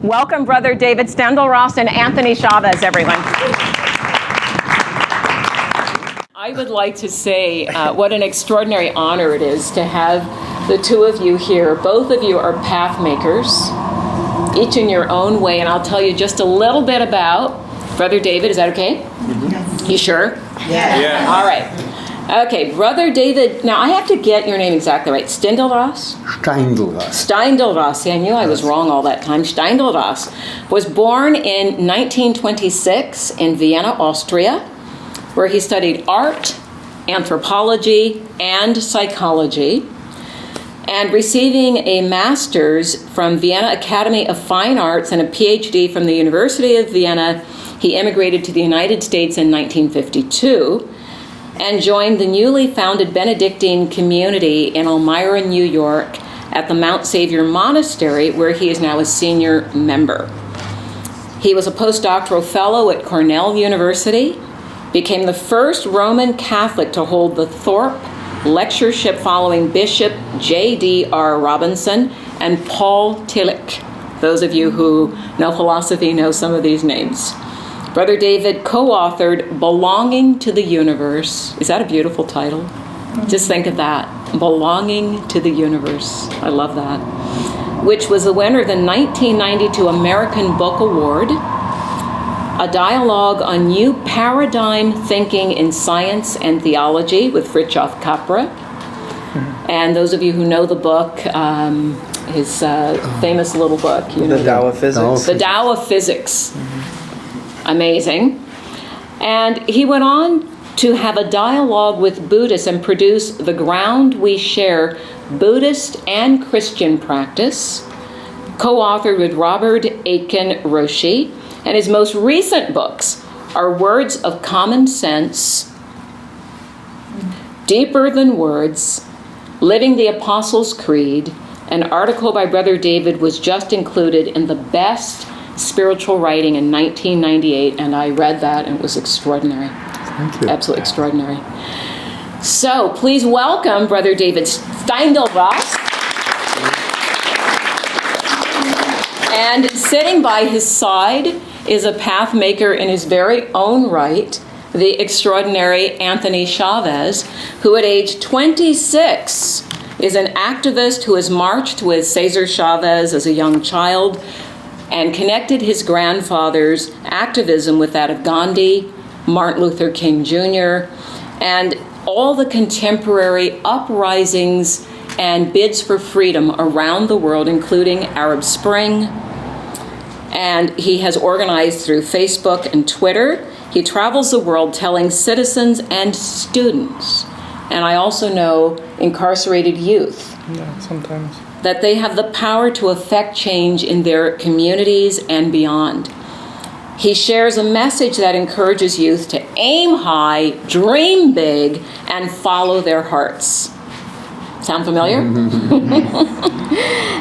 Welcome, Brother David-Steindl-Rast and Anthony Chavez, everyone. I would like to say what an extraordinary honor it is to have the two of you here. Both of you are path makers, each in your own way, and I'll tell you just a little bit about Brother David. Is that okay? Mm-hmm. You sure? Yeah. All right. Okay, Brother David, now I have to get your name exactly right. Steindl-Rast? Steindl-Rast. Steindl-Rast. See, I knew I was wrong all that time. Steindl-Rast was born in 1926 in Vienna, Austria, where he studied art, anthropology, and psychology, and receiving a master's from Vienna Academy of Fine Arts and a PhD from the University of Vienna, he immigrated to the United States in 1952 and joined the newly founded Benedictine community in Elmira, New York, at the Mount Savior Monastery, where he is now a senior member. He was a postdoctoral fellow at Cornell University, became the first Roman Catholic to hold the Thorpe Lectureship following Bishop J.D.R. Robinson and Paul Tillich. Those of you who know philosophy know some of these names. Brother David co-authored Belonging to the Universe. Is that a beautiful title? Just think of that. Belonging to the Universe. I love that. Which was the winner of the 1992 American Book Award. A dialogue on new paradigm thinking in science and theology with Fritjof Capra. And those of you who know the book, his famous little book. You know, The Tao of Physics. The Tao of Physics. Amazing. And he went on to have a dialogue with Buddhists and produce The Ground We Share, Buddhist and Christian Practice, co-authored with Robert Aitken Roshi. And his most recent books are Words of Common Sense, Deeper Than Words, Living the Apostles' Creed. An article by Brother David was just included in the best spiritual writing in 1998, and I read that, and it was extraordinary. Thank you. Absolutely extraordinary. So please welcome Brother David-Steindl-Rast. And sitting by his side is a path maker in his very own right, the extraordinary Anthony Chavez, who at age 26 is an activist who has marched with Cesar Chavez as a young child and connected his grandfather's activism with that of Gandhi, Martin Luther King Jr., and all the contemporary uprisings and bids for freedom around the world, including Arab Spring. And he has organized through Facebook and Twitter. He travels the world telling citizens and students, and I also know incarcerated youth, Sometimes. that they have the power to affect change in their communities and beyond. He shares a message that encourages youth to aim high, dream big, and follow their hearts. Sound familiar?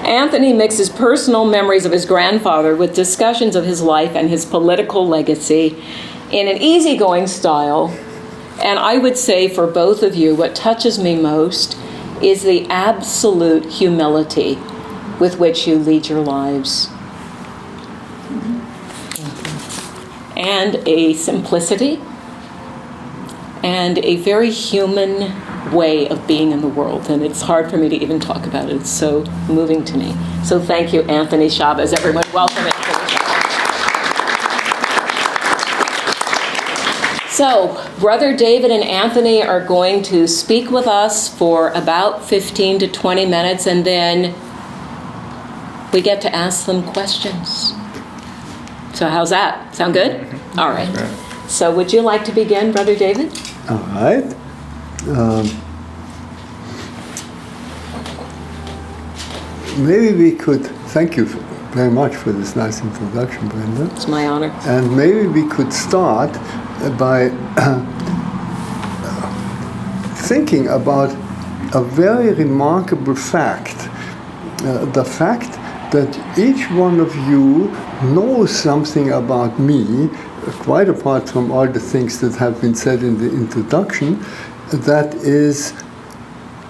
Anthony mixes personal memories of his grandfather with discussions of his life and his political legacy in an easygoing style. And I would say for both of you, what touches me most is the absolute humility with which you lead your lives. And a simplicity and a very human way of being in the world. And it's hard for me to even talk about it. It's so moving to me. So thank you, Anthony Chavez. Everyone, welcome Anthony Chavez. So, Brother David and Anthony are going to speak with us for about 15 to 20 minutes, and then we get to ask them questions. So how's that? Sound good? All right. So would you like to begin, Brother David? All right. Maybe we could, thank you very much for this nice introduction, Brenda. It's my honor. And maybe we could start by thinking about a very remarkable fact. The fact that each one of you knows something about me, quite apart from all the things that have been said in the introduction, that is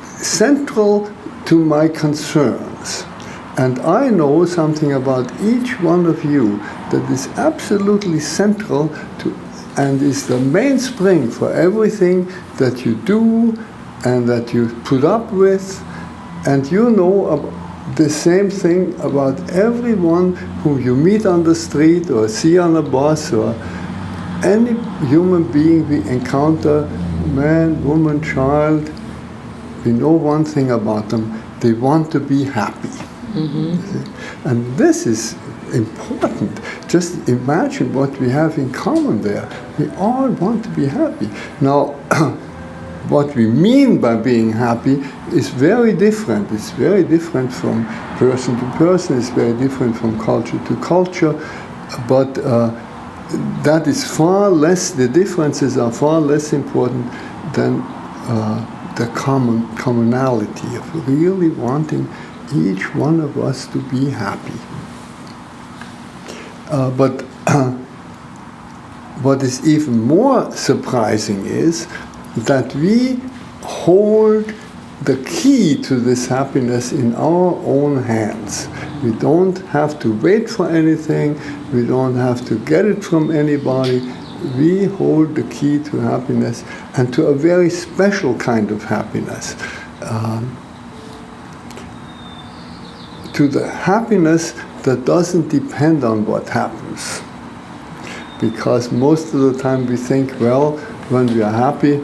central to my concerns. And I know something about each one of you that is absolutely central to, and is the mainspring for everything that you do and that you put up with. And you know the same thing about everyone whom you meet on the street or see on a bus or any human being we encounter, man, woman, child. We know one thing about them: they want to be happy. Mm-hmm. And this is important. Just imagine what we have in common there. We all want to be happy. Now, what we mean by being happy is very different. It's very different from person to person. It's very different from culture to culture. But that is far less, the differences are far less important than the commonality of really wanting each one of us to be happy. But what is even more surprising is that we hold the key to this happiness in our own hands. We don't have to wait for anything. We don't have to get it from anybody. We hold the key to happiness, and to a very special kind of happiness. To the happiness that doesn't depend on what happens. Because most of the time we think, well, when we are happy,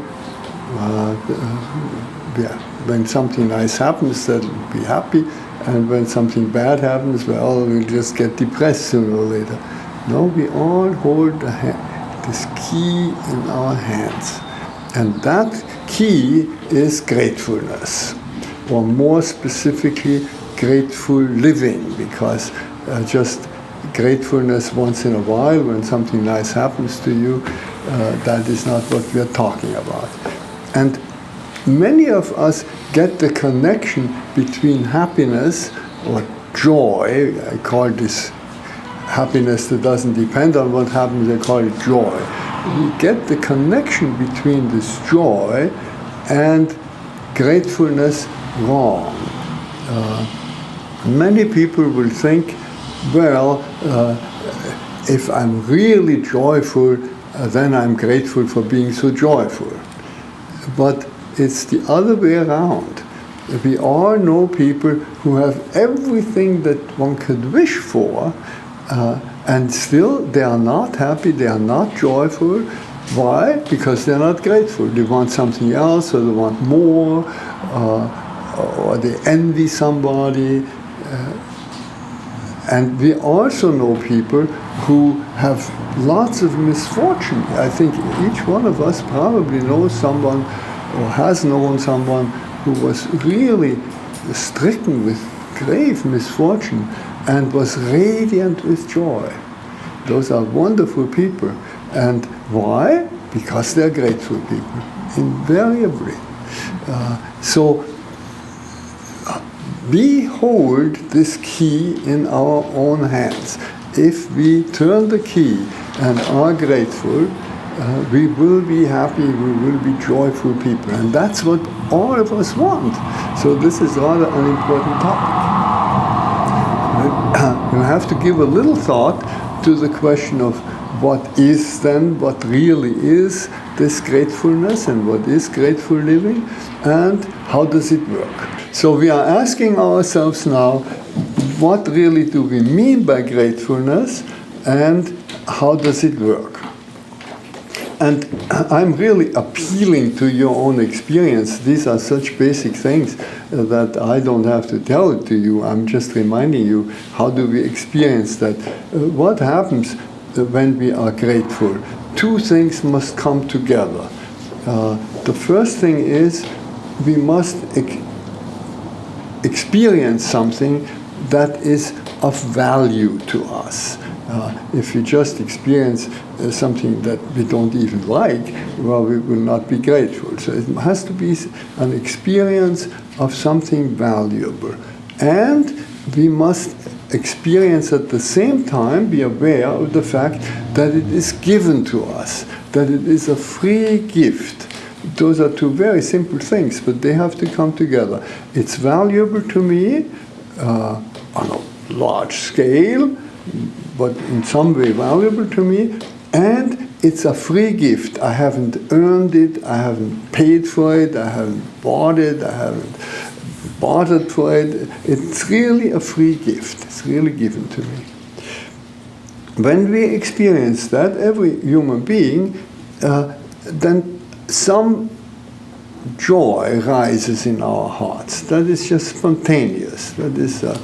when something nice happens, then we'll be happy, and when something bad happens, well, we'll just get depressed sooner or later. No, we all hold this key in our hands, and that key is gratefulness, or more specifically, grateful living, because just gratefulness once in a while when something nice happens to you, that is not what we are talking about. And many of us get the connection between happiness or joy. I call this happiness that doesn't depend on what happens, I call it joy. We get the connection between this joy and gratefulness wrong. Many people will think, well, if I'm really joyful, then I'm grateful for being so joyful. But it's the other way around. We all know people who have everything that one could wish for, and still they are not happy, they are not joyful. Why? Because they're not grateful. They want something else, or they want more, or they envy somebody. And we also know people who have lots of misfortune. I think each one of us probably knows someone or has known someone who was really stricken with grave misfortune and was radiant with joy. Those are wonderful people. And why? Because they're grateful people, invariably. So we hold this key in our own hands. If we turn the key and are grateful, we will be happy, we will be joyful people. And that's what all of us want. So this is rather an important topic. You have to give a little thought to the question of what is then, what really is this gratefulness, and what is grateful living, and how does it work. So we are asking ourselves now, what really do we mean by gratefulness, and how does it work? And I'm really appealing to your own experience. These are such basic things that I don't have to tell it to you. I'm just reminding you, how do we experience that? What happens when we are grateful? Two things must come together. The first thing is we must experience something that is of value to us. If we just experience something that we don't even like, well, we will not be grateful. So it has to be an experience of something valuable. And we must experience at the same time, be aware of the fact that it is given to us, that it is a free gift. Those are two very simple things, but they have to come together. It's valuable to me, on a large scale, but in some way valuable to me, and it's a free gift. I haven't earned it, I haven't paid for it, I haven't bought it, I haven't bartered for it. It's really a free gift. It's really given to me. When we experience that, every human being, then some joy rises in our hearts. That is just spontaneous. That is a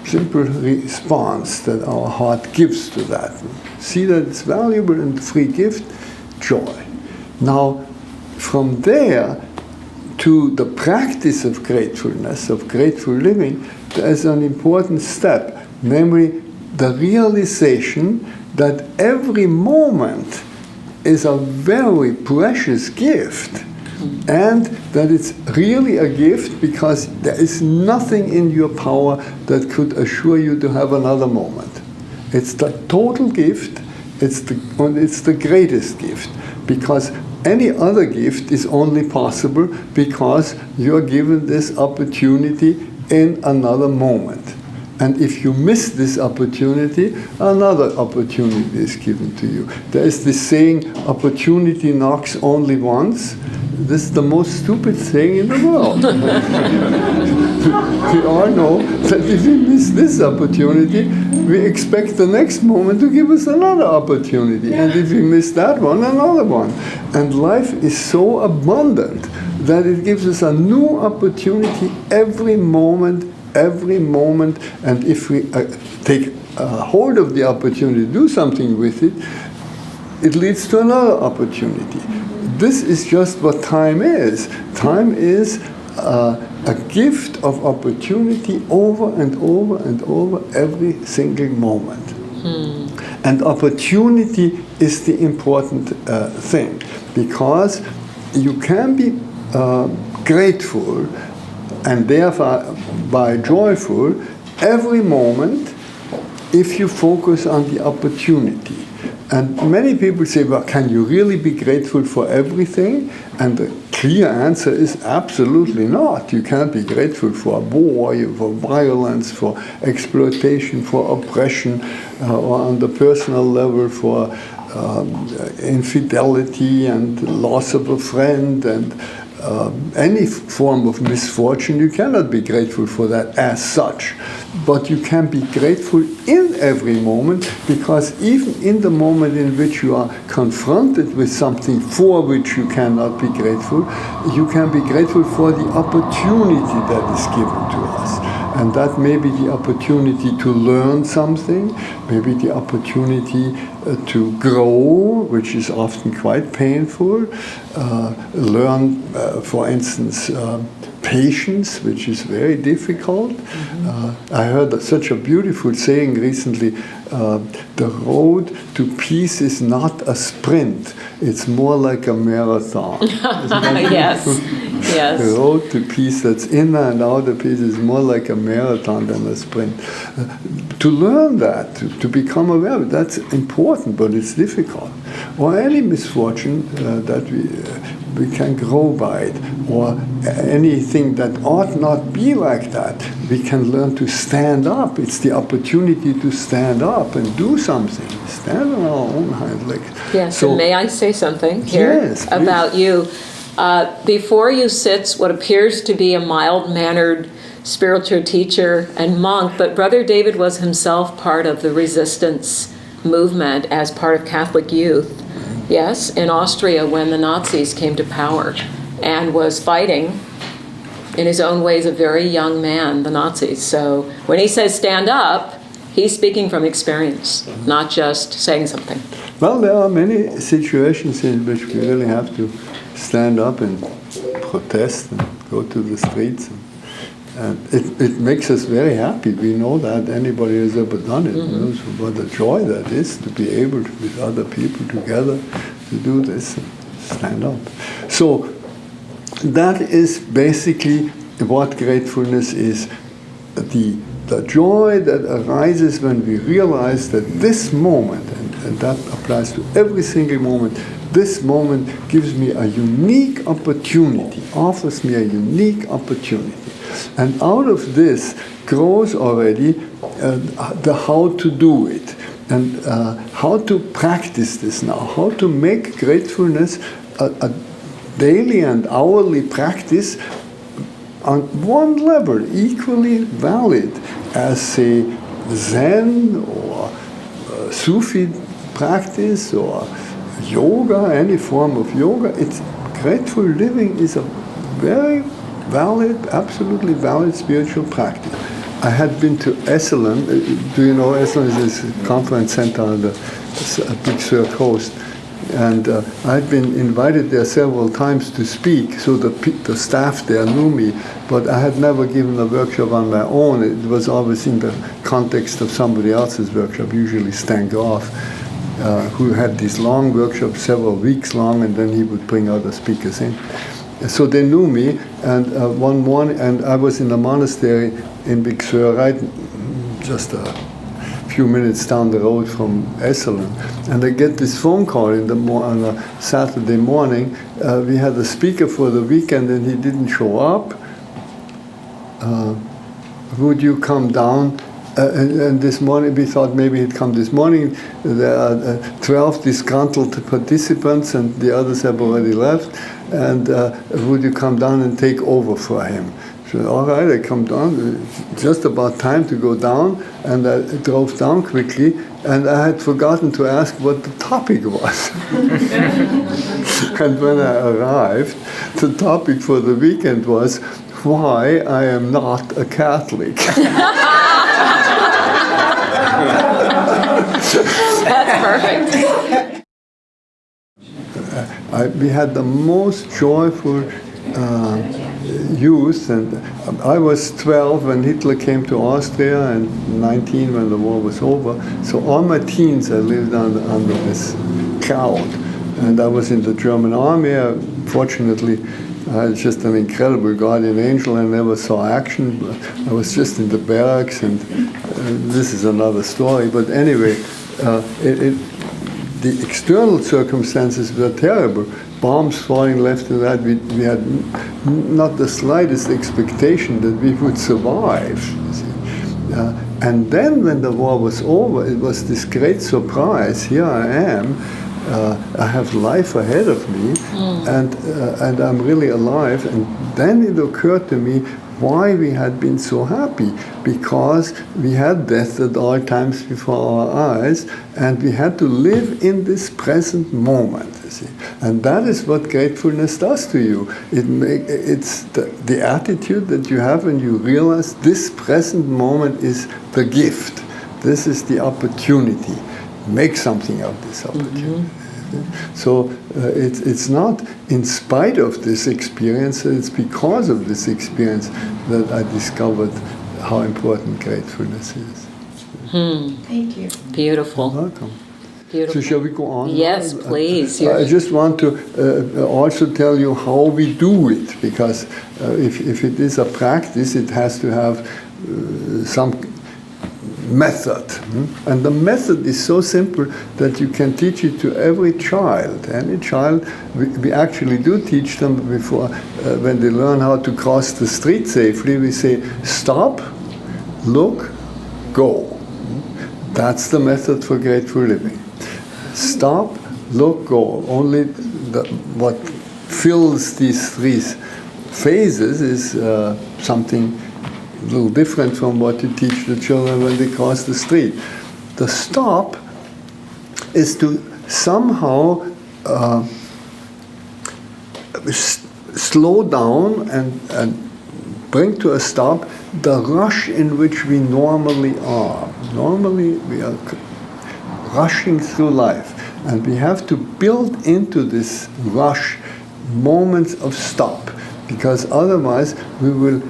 simple response that our heart gives to that. See that it's valuable and free gift, joy. Now, from there to the practice of gratefulness, of grateful living, there is an important step, namely the realization that every moment is a very precious gift, and that it's really a gift because there is nothing in your power that could assure you to have another moment. It's the total gift, it's the greatest gift, because any other gift is only possible because you're given this opportunity in another moment. And if you miss this opportunity, another opportunity is given to you. There is this saying, opportunity knocks only once. This is the most stupid thing in the world. We all know that if we miss this opportunity, we expect the next moment to give us another opportunity. And if we miss that one, another one. And life is so abundant that it gives us a new opportunity every moment, and if we take hold of the opportunity to do something with it, it leads to another opportunity. This is just what time is. Time is a gift of opportunity over and over and over every single moment. And opportunity is the important thing, because you can be grateful and therefore by joyful every moment if you focus on the opportunity. And many people say, well, can you really be grateful for everything? And the clear answer is absolutely not. You can't be grateful for war, for violence, for exploitation, for oppression, or on the personal level for infidelity and loss of a friend and any form of misfortune. You cannot be grateful for that as such. But you can be grateful in every moment, because even in the moment in which you are confronted with something for which you cannot be grateful, you can be grateful for the opportunity that is given to us. And that may be the opportunity to learn something, maybe the opportunity to grow, which is often quite painful. Learn, for instance, patience, which is very difficult. I heard such a beautiful saying recently, the road to peace is not a sprint, it's more like a marathon. Yes, yes. The road to peace, that's inner and outer peace, is more like a marathon than a sprint. To learn that, to become aware of it, that's important, but it's difficult. Or any misfortune that we can grow by it, or anything that ought not be like that, we can learn to stand up. It's the opportunity to stand up and do something. Stand on our own hind legs. Yes, so, and may I say something here about you? Before you sits what appears to be a mild-mannered spiritual teacher and monk, but Brother David was himself part of the resistance movement as part of Catholic youth. Yes, in Austria when the Nazis came to power, and was fighting, in his own way, as a very young man, the Nazis. So when he says stand up, he's speaking from experience, not just saying something. Well, there are many situations in which we really have to stand up and protest and go to the streets. And it makes us very happy. We know that anybody who's ever done it knows what a joy that is to be able to, with other people together, to do this and stand up. So that is basically what gratefulness is. The joy that arises when we realize that this moment, and that applies to every single moment, this moment gives me a unique opportunity, offers me a unique opportunity. And out of this grows already the how to do it, and how to practice this now, how to make gratefulness a daily and hourly practice on one level, equally valid as, say, Zen or Sufi practice or yoga, any form of yoga. Grateful living is a very valid, absolutely valid spiritual practice. I had been to Esalen. Do you know Esalen is this conference center on the Big Sur coast? And I'd been invited there several times to speak, so the staff there knew me, but I had never given a workshop on my own. It was always in the context of somebody else's workshop, usually Stan Groff, who had these long workshops, several weeks long, and then he would bring other speakers in. So they knew me, and one morning, and I was in a monastery in Big Sur, right, just a few minutes down the road from Esalen, and I get this phone call on a Saturday morning. We had a speaker for the weekend, and he didn't show up. Would you come down? And this morning, we thought maybe he'd come this morning. There are 12 disgruntled participants, and the others have already left. And would you come down and take over for him? So, all right, I come down, just about time to go down, and I drove down quickly, and I had forgotten to ask what the topic was. And when I arrived, the topic for the weekend was why I am not a Catholic. That's perfect. We had the most joyful youth, and I was 12 when Hitler came to Austria, and 19 when the war was over. So all my teens I lived under this cloud, and I was in the German army. Fortunately, I had just an incredible guardian angel. I never saw action. I was just in the barracks, and this is another story. But anyway, the external circumstances were terrible. Bombs falling left and right. We had not the slightest expectation that we would survive. And then when the war was over, it was this great surprise. Here I am. I have life ahead of me, and I'm really alive. And then it occurred to me why we had been so happy, because we had death at all times before our eyes, and we had to live in this present moment, you see. And that is what gratefulness does to you. It's the attitude that you have when you realize this present moment is the gift. This is the opportunity. Make something of this opportunity. So it's not in spite of this experience, it's because of this experience that I discovered how important gratefulness is. Thank you. Beautiful. You're welcome. Beautiful. So shall we go on? Yes, please. I just want to also tell you how we do it, because if it is a practice, it has to have some method. And the method is so simple that you can teach it to every child. Any child, we actually do teach them before, when they learn how to cross the street safely, we say, stop, look, go. That's the method for grateful living. Stop, look, go. Only what fills these three phases is something a little different from what you teach the children when they cross the street. The stop is to somehow slow down and bring to a stop the rush in which we normally are. Normally we are rushing through life, and we have to build into this rush moments of stop, because otherwise we will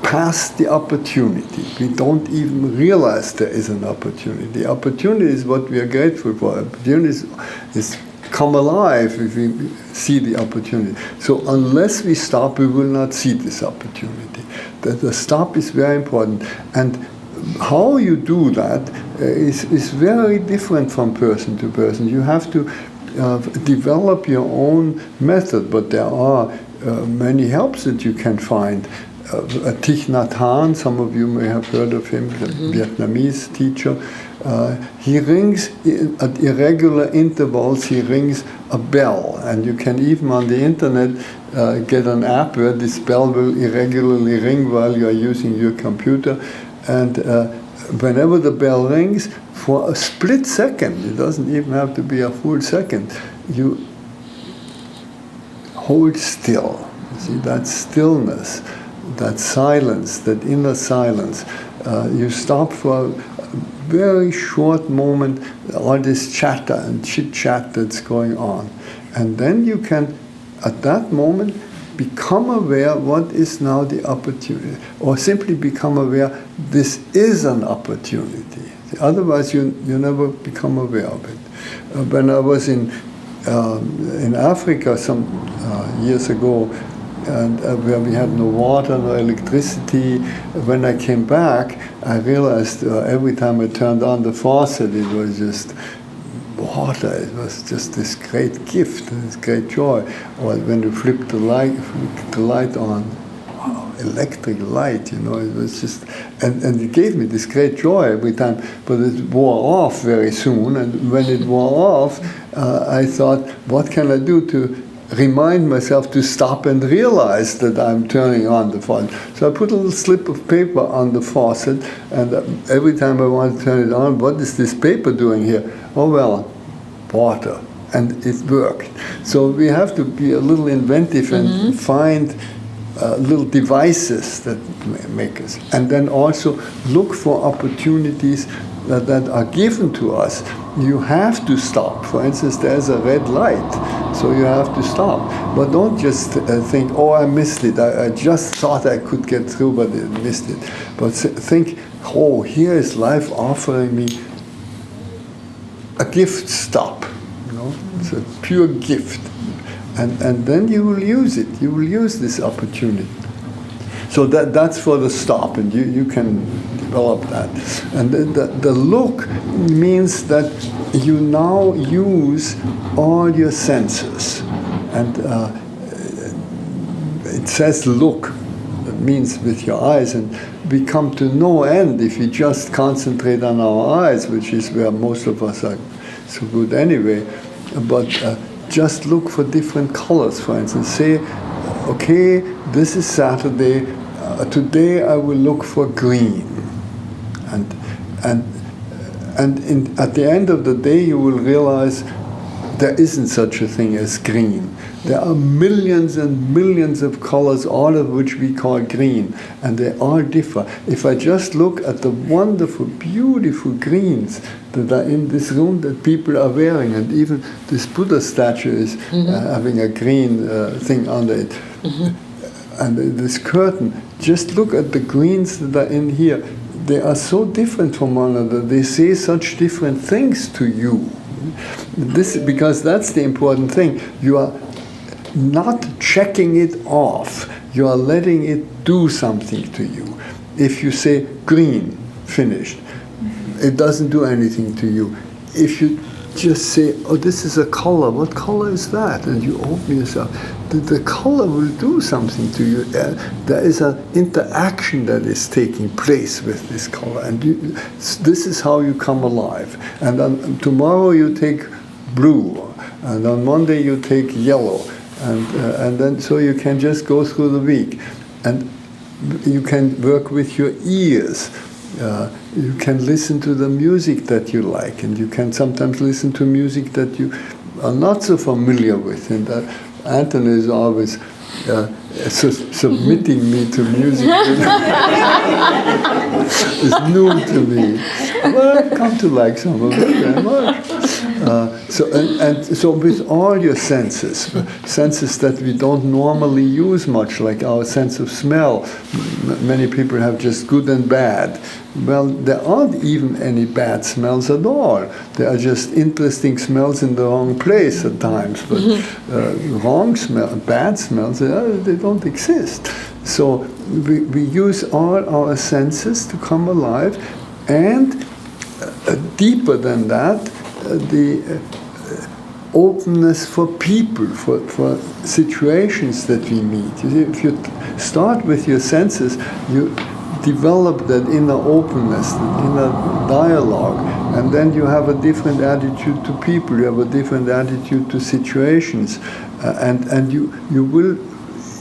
pass the opportunity. We don't even realize there is an opportunity. The opportunity is what we are grateful for. Opportunity is come alive if we see the opportunity. So unless we stop, we will not see this opportunity. The stop is very important. And how you do that is very different from person to person. You have to develop your own method, but there are many helps that you can find. Thich Nhat Hanh, some of you may have heard of him, the Vietnamese teacher. He rings at irregular intervals. He rings a bell, and you can even on the internet get an app where this bell will irregularly ring while you are using your computer. And whenever the bell rings, for a split second, it doesn't even have to be a full second, you hold still. You see, that stillness, that silence, that inner silence. You stop for a very short moment, all this chatter and chit-chat that's going on. And then you can, at that moment, become aware what is now the opportunity, or simply become aware this is an opportunity. Otherwise, you never become aware of it. When I was in Africa some years ago, and where we had no water, no electricity, when I came back, I realized every time I turned on the faucet, it was just water. It was just this great gift, this great joy. Or when you flip the light on, wow, electric light, you know, it was just, and it gave me this great joy every time, but it wore off very soon, and when it wore off, I thought, what can I do to remind myself to stop and realize that I'm turning on the faucet? So I put a little slip of paper on the faucet, and every time I want to turn it on, what is this paper doing here? Oh well, water. And it worked. So we have to be a little inventive and find little devices that make us. And then also look for opportunities that are given to us. You have to stop. For instance, there's a red light, so you have to stop. But don't just think, oh, I missed it. I just thought I could get through, but I missed it. But think, oh, here is life offering me a gift stop. You know, it's a pure gift. And then you will use it. You will use this opportunity. So that's for the stop, and you can develop that. And the look means that you now use all your senses. And it says look. That means with your eyes, and we come to no end if we just concentrate on our eyes, which is where most of us are so good anyway. But just look for different colors, for instance. Say, okay, this is Saturday. Today I will look for green. And at the end of the day you will realize there isn't such a thing as green. There are millions and millions of colors, all of which we call green, and they all differ. If I just look at the wonderful, beautiful greens that are in this room that people are wearing, and even this Buddha statue is having a green thing under it, and this curtain, just look at the greens that are in here. They are so different from one another. They say such different things to you. Because that's the important thing. You are not checking it off. You are letting it do something to you. If you say green, finished, it doesn't do anything to you. If you just say, oh, this is a color, what color is that? And you open yourself, the color will do something to you. There is an interaction that is taking place with this color, and this is how you come alive. And on tomorrow you take blue, and on Monday you take yellow, and then so you can just go through the week. And you can work with your ears. You can listen to the music that you like, and you can sometimes listen to music that you are not so familiar with. And Anthony is always submitting me to music that is new to me. Well, I've come to like some of it very much. So with all your senses that we don't normally use much, like our sense of smell, many people have just good and bad. Well, there aren't even any bad smells at all. There are just interesting smells in the wrong place at times. But bad smells, they don't exist. So we use all our senses to come alive, and deeper than that, openness for people, for situations that we meet. You see, if you start with your senses, you develop that inner openness, that inner dialogue, and then you have a different attitude to people, you have a different attitude to situations, and you will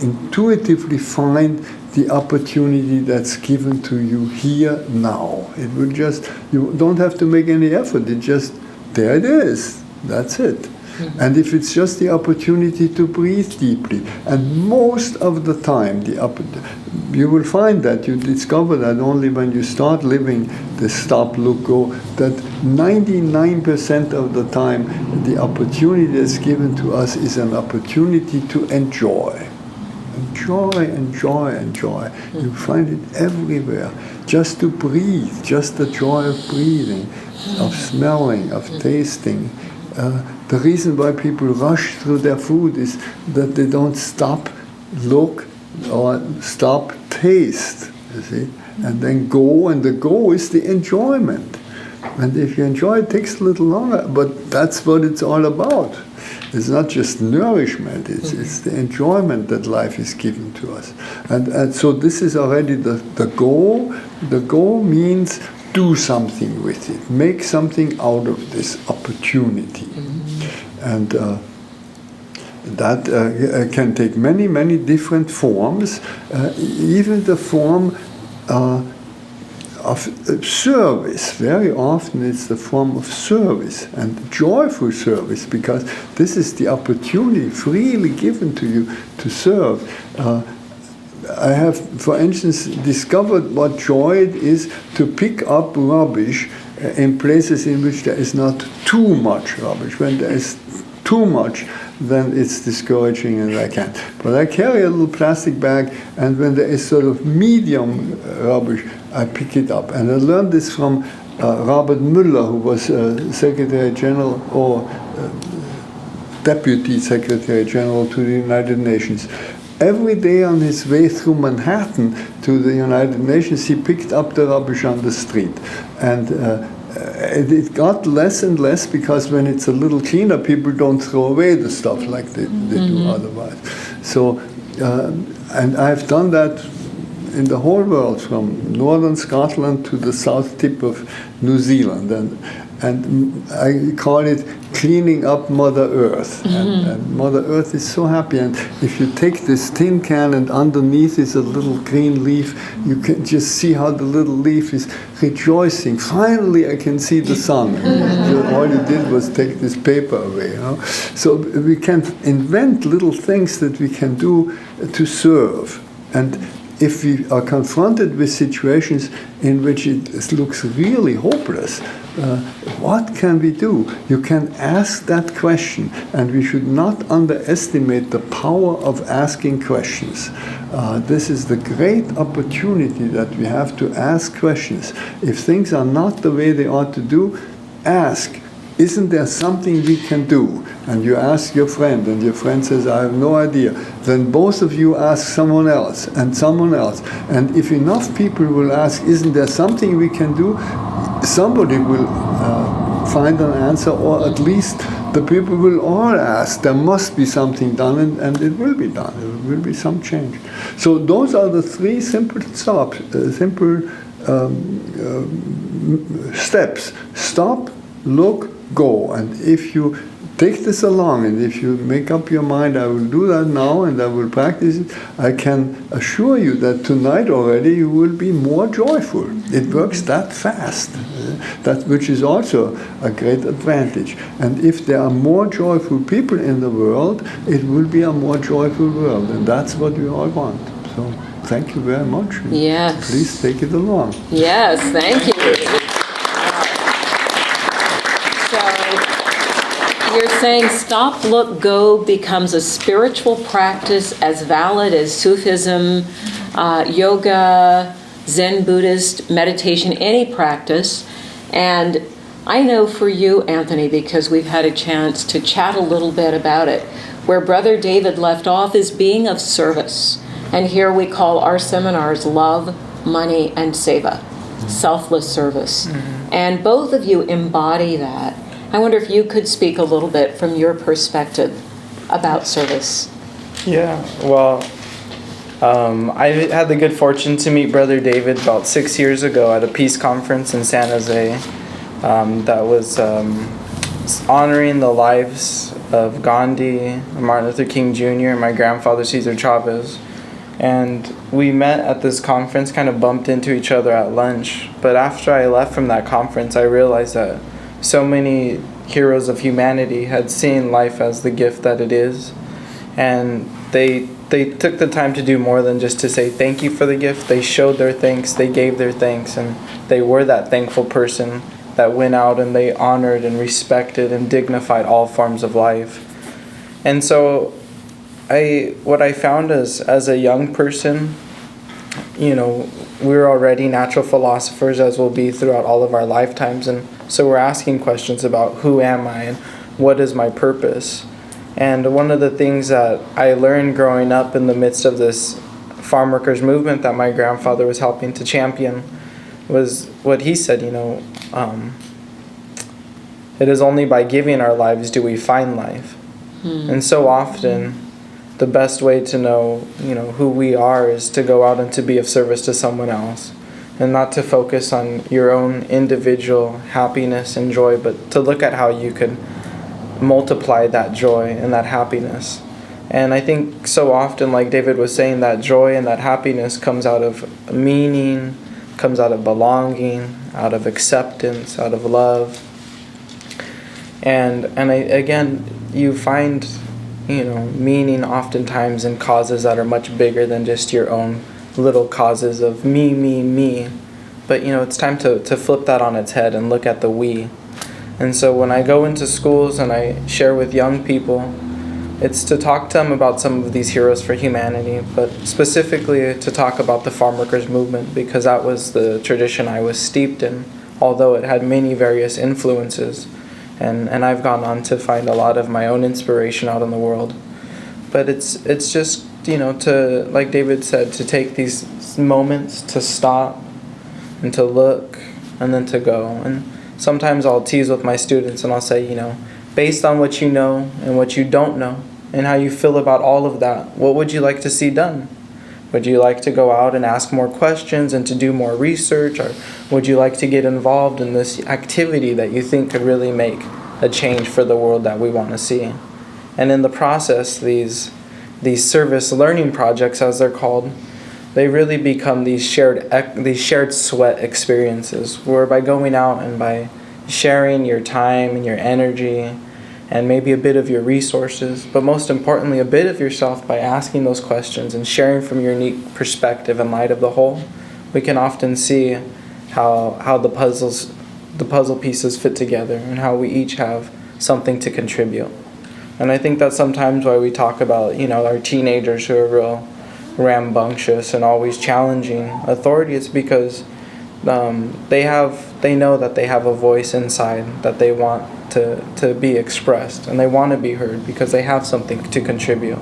intuitively find the opportunity that's given to you here now. It will just, you don't have to make any effort, it just, there it is, that's it. Mm-hmm. And if it's just the opportunity to breathe deeply, and most of the time, you will find that, you discover that only when you start living the stop, look, go, that 99% of the time, the opportunity that's given to us is an opportunity to enjoy. Enjoy, enjoy, enjoy. You find it everywhere. Just to breathe, just the joy of breathing, of smelling, of tasting. The reason why people rush through their food is that they don't stop, look, or stop, taste, you see, and then go, and the go is the enjoyment. And if you enjoy, it takes a little longer, but that's what it's all about. It's not just nourishment, it's the enjoyment that life is given to us. And so this is already the goal. The goal means do something with it, make something out of this opportunity. And that can take many, many different forms, even the form of service. Very often it's the form of service, and joyful service, because this is the opportunity freely given to you to serve. I have, for instance, discovered what joy it is to pick up rubbish in places in which there is not too much rubbish. When there is too much, then it's discouraging and I can't. But I carry a little plastic bag, and when there is sort of medium rubbish, I pick it up. And I learned this from Robert Mueller, who was Secretary General or Deputy Secretary General to the United Nations. Every day on his way through Manhattan to the United Nations, he picked up the rubbish on the street. And it got less and less, because when it's a little cleaner, people don't throw away the stuff like they do otherwise. So, and I've done that in the whole world, from northern Scotland to the south tip of New Zealand. And I call it cleaning up Mother Earth. And Mother Earth is so happy. And if you take this tin can and underneath is a little green leaf, you can just see how the little leaf is rejoicing. Finally, I can see the sun. All you did was take this paper away. You know? So we can invent little things that we can do to serve. And if we are confronted with situations in which it looks really hopeless, what can we do? You can ask that question, and we should not underestimate the power of asking questions. This is the great opportunity that we have to ask questions. If things are not the way they ought to do, ask. Isn't there something we can do? And you ask your friend, and your friend says, I have no idea. Then both of you ask someone else, and someone else. And if enough people will ask, isn't there something we can do? Somebody will find an answer, or at least the people will all ask. There must be something done, and it will be done. There will be some change. So those are the three simple steps. Stop, look, go. And if you take this along, and if you make up your mind, I will do that now and I will practice it, I can assure you that tonight already you will be more joyful. It works that fast, that which is also a great advantage. And if there are more joyful people in the world, it will be a more joyful world, and that's what we all want. So thank you very much. Yes. Please take it along. Yes, thank you. You're saying stop, look, go becomes a spiritual practice as valid as Sufism, yoga, Zen Buddhist meditation, any practice. And I know for you, Anthony, because we've had a chance to chat a little bit about it, where Brother David left off is being of service. And here we call our seminars Love, Money, and Seva, selfless service. And both of you embody that. I wonder if you could speak a little bit from your perspective about service. Yeah, well, I had the good fortune to meet Brother David about 6 years ago at a peace conference in San Jose that was honoring the lives of Gandhi, Martin Luther King Jr., and my grandfather, Cesar Chavez. And we met at this conference, kind of bumped into each other at lunch. But after I left from that conference, I realized that so many heroes of humanity had seen life as the gift that it is. And they took the time to do more than just to say thank you for the gift. They showed their thanks, they gave their thanks, and they were that thankful person that went out and they honored and respected and dignified all forms of life. And so what I found is, as a young person, we're already natural philosophers, as we'll be throughout all of our lifetimes, and so we're asking questions about who am I and what is my purpose. And one of the things that I learned growing up in the midst of this farm workers movement that my grandfather was helping to champion was what he said, it is only by giving our lives do we find life. And so often the best way to know, who we are is to go out and to be of service to someone else, and not to focus on your own individual happiness and joy, but to look at how you could multiply that joy and that happiness. And I think so often, like David was saying, that joy and that happiness comes out of meaning, comes out of belonging, out of acceptance, out of love. And again, you find meaning oftentimes in causes that are much bigger than just your own little causes of me. But it's time to flip that on its head and look at the we. And so when I go into schools and I share with young people, it's to talk to them about some of these heroes for humanity, but specifically to talk about the farm workers movement, because that was the tradition I was steeped in, although it had many various influences. And I've gone on to find a lot of my own inspiration out in the world. But it's just, to, like David said, to take these moments to stop and to look and then to go. And sometimes I'll tease with my students and I'll say, based on what you know and what you don't know and how you feel about all of that, what would you like to see done? Would you like to go out and ask more questions and to do more research? Or would you like to get involved in this activity that you think could really make a change for the world that we want to see? And in the process, these service learning projects, as they're called, they really become these shared sweat experiences, where by going out and by sharing your time and your energy and maybe a bit of your resources, but most importantly a bit of yourself, by asking those questions and sharing from your unique perspective in light of the whole, we can often see how the puzzle pieces fit together and how we each have something to contribute. And I think that's sometimes why we talk about our teenagers who are real rambunctious and always challenging authority. It's because they know that they have a voice inside that they want to be expressed, and they want to be heard because they have something to contribute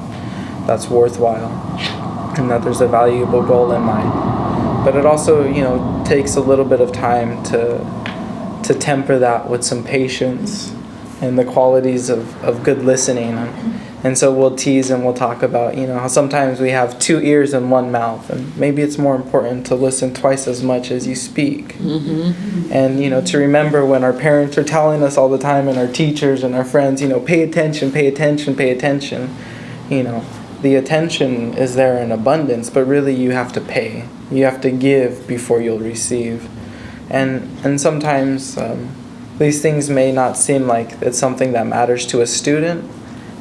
that's worthwhile, and that there's a valuable goal in mind. But it also takes a little bit of time to temper that with some patience and the qualities of good listening. And so we'll tease and we'll talk about, how sometimes we have 2 ears and 1 mouth, and maybe it's more important to listen twice as much as you speak. Mm-hmm. And, to remember when our parents are telling us all the time, and our teachers and our friends, pay attention, pay attention, pay attention. The attention is there in abundance, but really you have to pay. You have to give before you'll receive. And sometimes these things may not seem like it's something that matters to a student,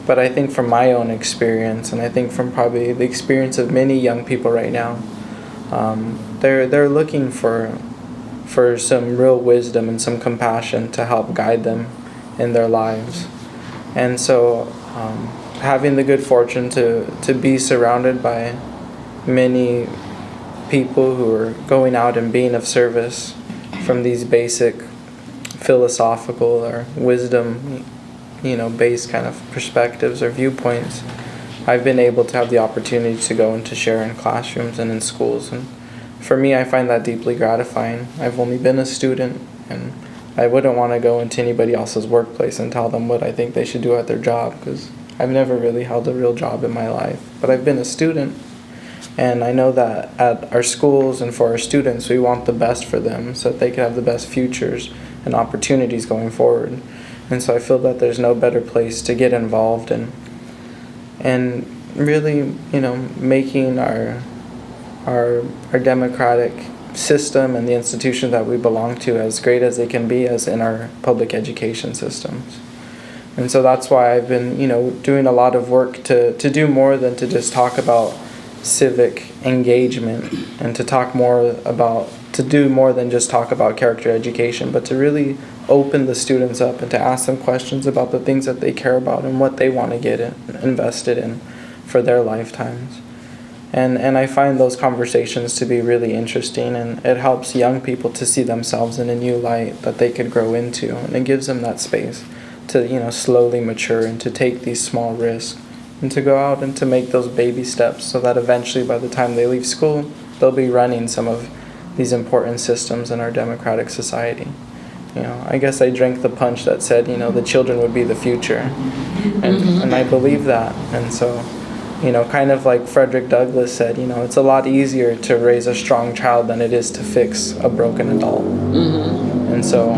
but I think from my own experience, and I think from probably the experience of many young people right now, they're looking for some real wisdom and some compassion to help guide them in their lives. And so having the good fortune to be surrounded by many people who are going out and being of service from these basic philosophical or wisdom based kind of perspectives or viewpoints, I've been able to have the opportunity to go and to share in classrooms and in schools. And for me, I find that deeply gratifying. I've only been a student, and I wouldn't want to go into anybody else's workplace and tell them what I think they should do at their job, because I've never really held a real job in my life. But I've been a student, and I know that at our schools and for our students, we want the best for them so that they can have the best futures and opportunities going forward. And so I feel that there's no better place to get involved in, and really, making our democratic system and the institutions that we belong to as great as they can be as in our public education systems. And so that's why I've been, doing a lot of work to do more than to just talk about civic engagement, and to do more than just talk about character education, but to really open the students up and to ask them questions about the things that they care about and what they want to get invested in for their lifetimes. And I find those conversations to be really interesting, and it helps young people to see themselves in a new light that they could grow into, and it gives them that space to slowly mature and to take these small risks and to go out and to make those baby steps, so that eventually by the time they leave school they'll be running some of these important systems in our democratic society. I guess I drank the punch that said the children would be the future, and I believe that. And so kind of like Frederick Douglass said, it's a lot easier to raise a strong child than it is to fix a broken adult. And so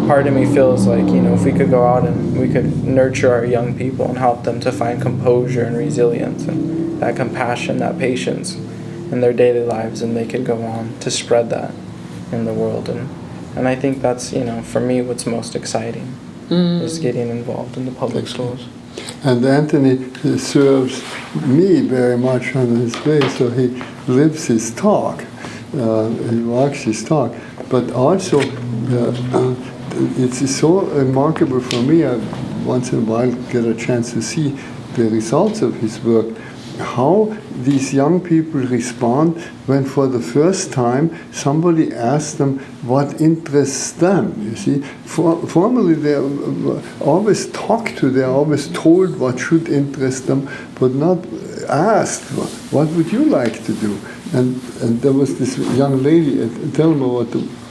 part of me feels like, if we could go out and we could nurture our young people and help them to find composure and resilience and that compassion, that patience in their daily lives, and they could go on to spread that in the world. And I think that's, for me, what's most exciting is getting involved in the public schools. And Anthony serves me very much on his way, so he lives his talk, he walks his talk. But also, it's so remarkable for me, I once in a while get a chance to see the results of his work, how these young people respond when for the first time somebody asks them what interests them. You see, formerly they're always talked to, they're always told what should interest them, but not asked, what would you like to do? And there was this young lady, tell me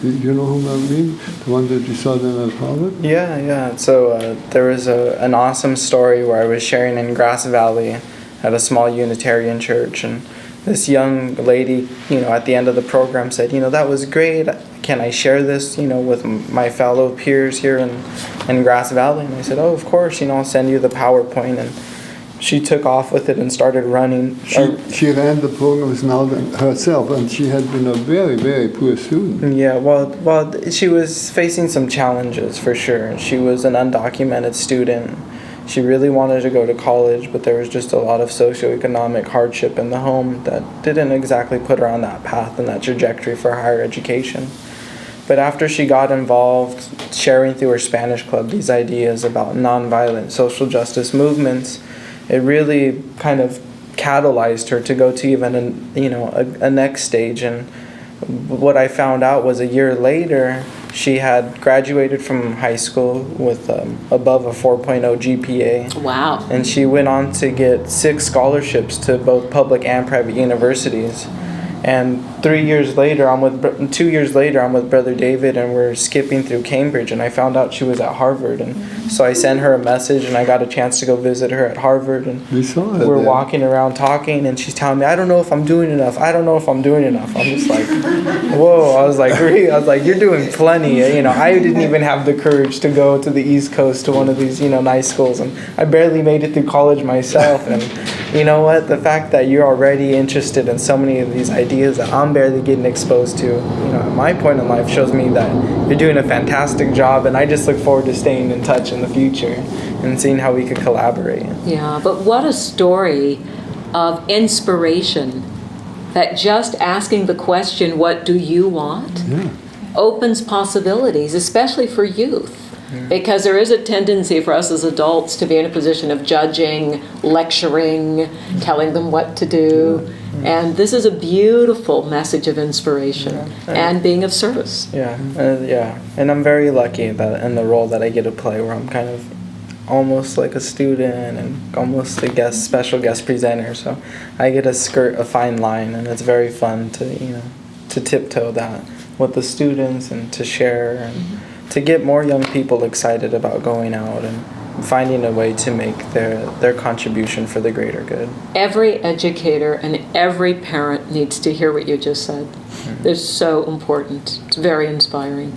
you know whom I mean? The one that you saw then at Harvard? Yeah. So there was an awesome story where I was sharing in Grass Valley at a small Unitarian church, and this young lady, at the end of the program said, that was great. Can I share this, with my fellow peers here in Grass Valley? And I said, oh, of course, I'll send you the PowerPoint. And she took off with it and started running. She ran the programs now herself, and she had been a very, very poor student. Yeah, well, she was facing some challenges for sure. She was an undocumented student. She really wanted to go to college, but there was just a lot of socioeconomic hardship in the home that didn't exactly put her on that path and that trajectory for higher education. But after she got involved, sharing through her Spanish club these ideas about nonviolent social justice movements, it really kind of catalyzed her to go to even a next stage. And what I found out was a year later, she had graduated from high school with above a 4.0 GPA. Wow. And she went on to get 6 scholarships to both public and private universities. And 2 years later, I'm with Brother David, and we're skipping through Cambridge, and I found out she was at Harvard. And so I sent her a message, and I got a chance to go visit her at Harvard. And we're walking around talking, and she's telling me, I don't know if I'm doing enough. I'm just like, whoa. I was like, you're doing plenty. I didn't even have the courage to go to the East Coast to one of these, nice schools, and I barely made it through college myself. And you know what? The fact that you're already interested in so many of these ideas that I'm barely getting exposed to, at my point in life, shows me that you're doing a fantastic job, and I just look forward to staying in touch in the future and seeing how we could collaborate. Yeah, but what a story of inspiration, that just asking the question, what do you want, opens possibilities, especially for youth. Because there is a tendency for us as adults to be in a position of judging, lecturing, telling them what to do. And this is a beautiful message of inspiration and being of service. And I'm very lucky that in the role that I get to play, where I'm kind of almost like a student and almost a special guest presenter. So I get to skirt a fine line, and it's very fun to tiptoe that with the students and to share and to get more young people excited about going out and finding a way to make their contribution for the greater good. Every educator and every parent needs to hear what you just said. They're so important. It's very inspiring.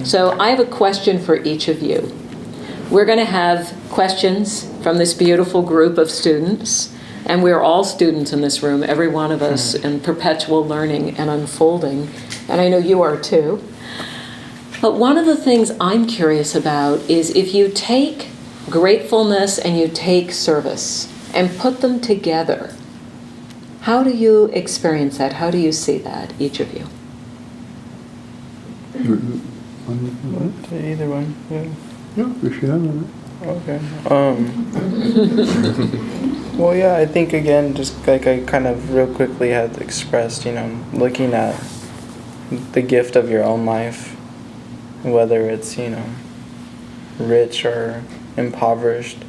So I have a question for each of you. We're going to have questions from this beautiful group of students, and we're all students in this room, every one of us, in perpetual learning and unfolding, and I know you are too. But one of the things I'm curious about is if you take gratefulness and you take service and put them together, how do you experience that? How do you see that, each of you? Either one, yeah. Yeah, if you have it. Okay. Well, yeah, I think again, just like I kind of real quickly had expressed, looking at the gift of your own life, whether it's, rich or impoverished,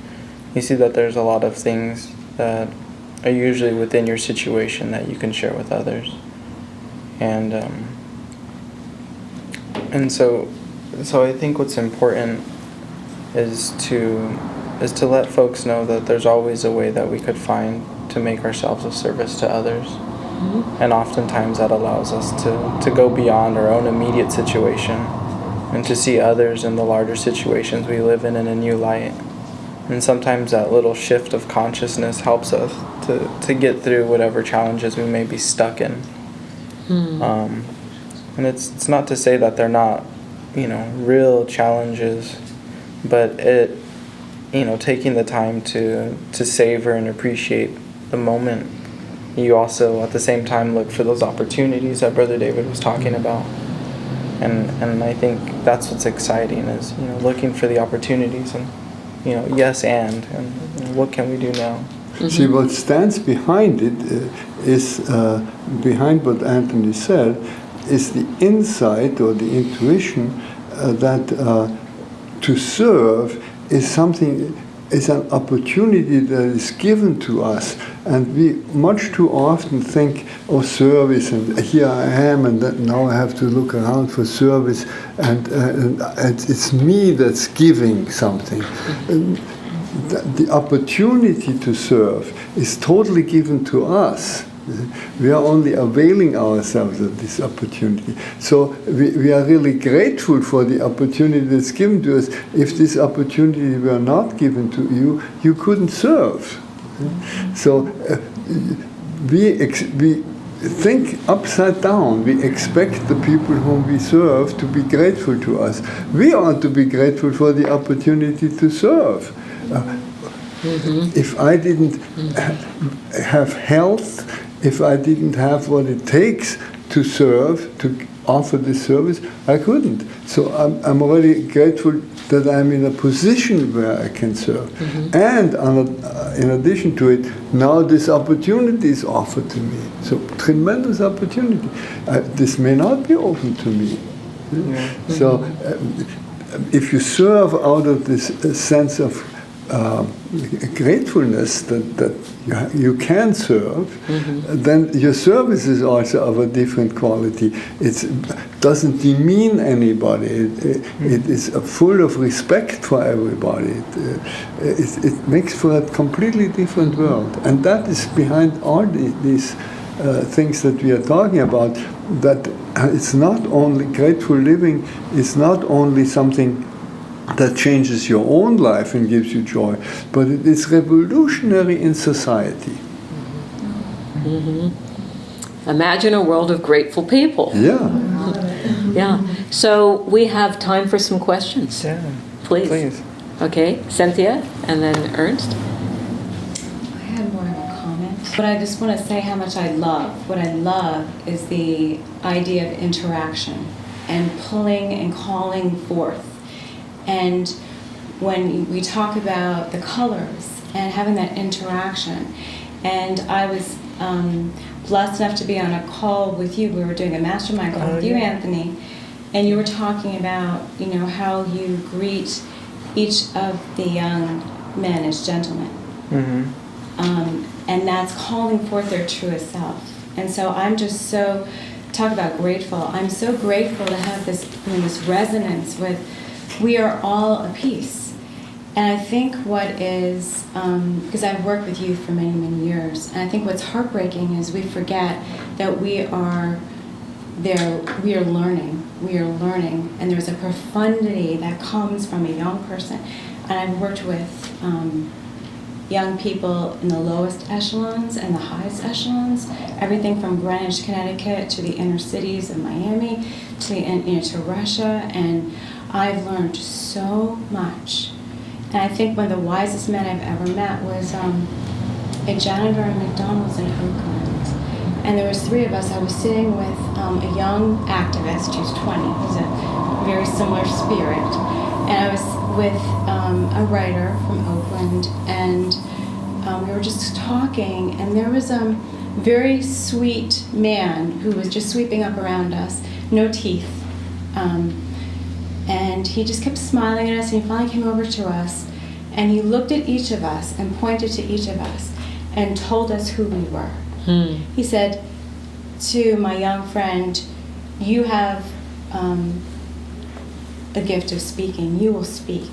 you see that there's a lot of things that are usually within your situation that you can share with others. And so I think what's important is to let folks know that there's always a way that we could find to make ourselves of service to others. Mm-hmm. And oftentimes that allows us to go beyond our own immediate situation and to see others in the larger situations we live in a new light. And sometimes that little shift of consciousness helps us to get through whatever challenges we may be stuck in. And it's not to say that they're not, real challenges, but taking the time to savor and appreciate the moment. You also, at the same time, look for those opportunities that Brother David was talking about. And I think that's what's exciting is, looking for the opportunities and, yes, and what can we do now? Mm-hmm. See, what stands behind it is, behind what Anthony said, is the insight or the intuition that to serve is an opportunity that is given to us, and we much too often think, oh, service, and here I am, and now I have to look around for service, and it's me that's giving something. The opportunity to serve is totally given to us. We are only availing ourselves of this opportunity. So we are really grateful for the opportunity that's given to us. If this opportunity were not given to you, you couldn't serve. So we think upside down. We expect the people whom we serve to be grateful to us. We ought to be grateful for the opportunity to serve. If I didn't have health, if I didn't have what it takes to serve, to offer this service, I couldn't. So I'm already grateful that I'm in a position where I can serve. And in addition to it, now this opportunity is offered to me. So tremendous opportunity. This may not be open to me. So if you serve out of this sense of gratefulness that you can serve, then your service is also of a different quality. It doesn't demean anybody. It is full of respect for everybody. It makes for a completely different world. And that is behind all these things that we are talking about, that it's not only grateful living, it's not only something that changes your own life and gives you joy, but it is revolutionary in society. Imagine a world of grateful people. Yeah. Yeah. So we have time for some questions. Yeah. Please. Okay, Cynthia, and then Ernst. I had more of a comment, but I just want to say how much I love. What I love is the idea of interaction and pulling and calling forth. And when we talk about the colors and having that interaction, and I was blessed enough to be on a call with you. We were doing a mastermind call with you, Anthony, and you were talking about, how you greet each of the young men as gentlemen. And that's calling forth their truest self. And so I'm just so talk about grateful. I'm so grateful to have this resonance with, we are all a piece. And I think what is, because I've worked with youth for many, many years, and I think what's heartbreaking is we forget that we are learning, and there's a profundity that comes from a young person. And I've worked with young people in the lowest echelons and the highest echelons, everything from Greenwich, Connecticut, to the inner cities of Miami, to Russia, and I've learned so much. And I think one of the wisest men I've ever met was a janitor at McDonald's in Oakland. And there was three of us. I was sitting with a young activist who's 20. He's a very similar spirit. And I was with a writer from Oakland, and we were just talking, and there was a very sweet man who was just sweeping up around us, no teeth. And he just kept smiling at us, and he finally came over to us, and he looked at each of us and pointed to each of us and told us who we were. He said to my young friend, you have a gift of speaking, you will speak.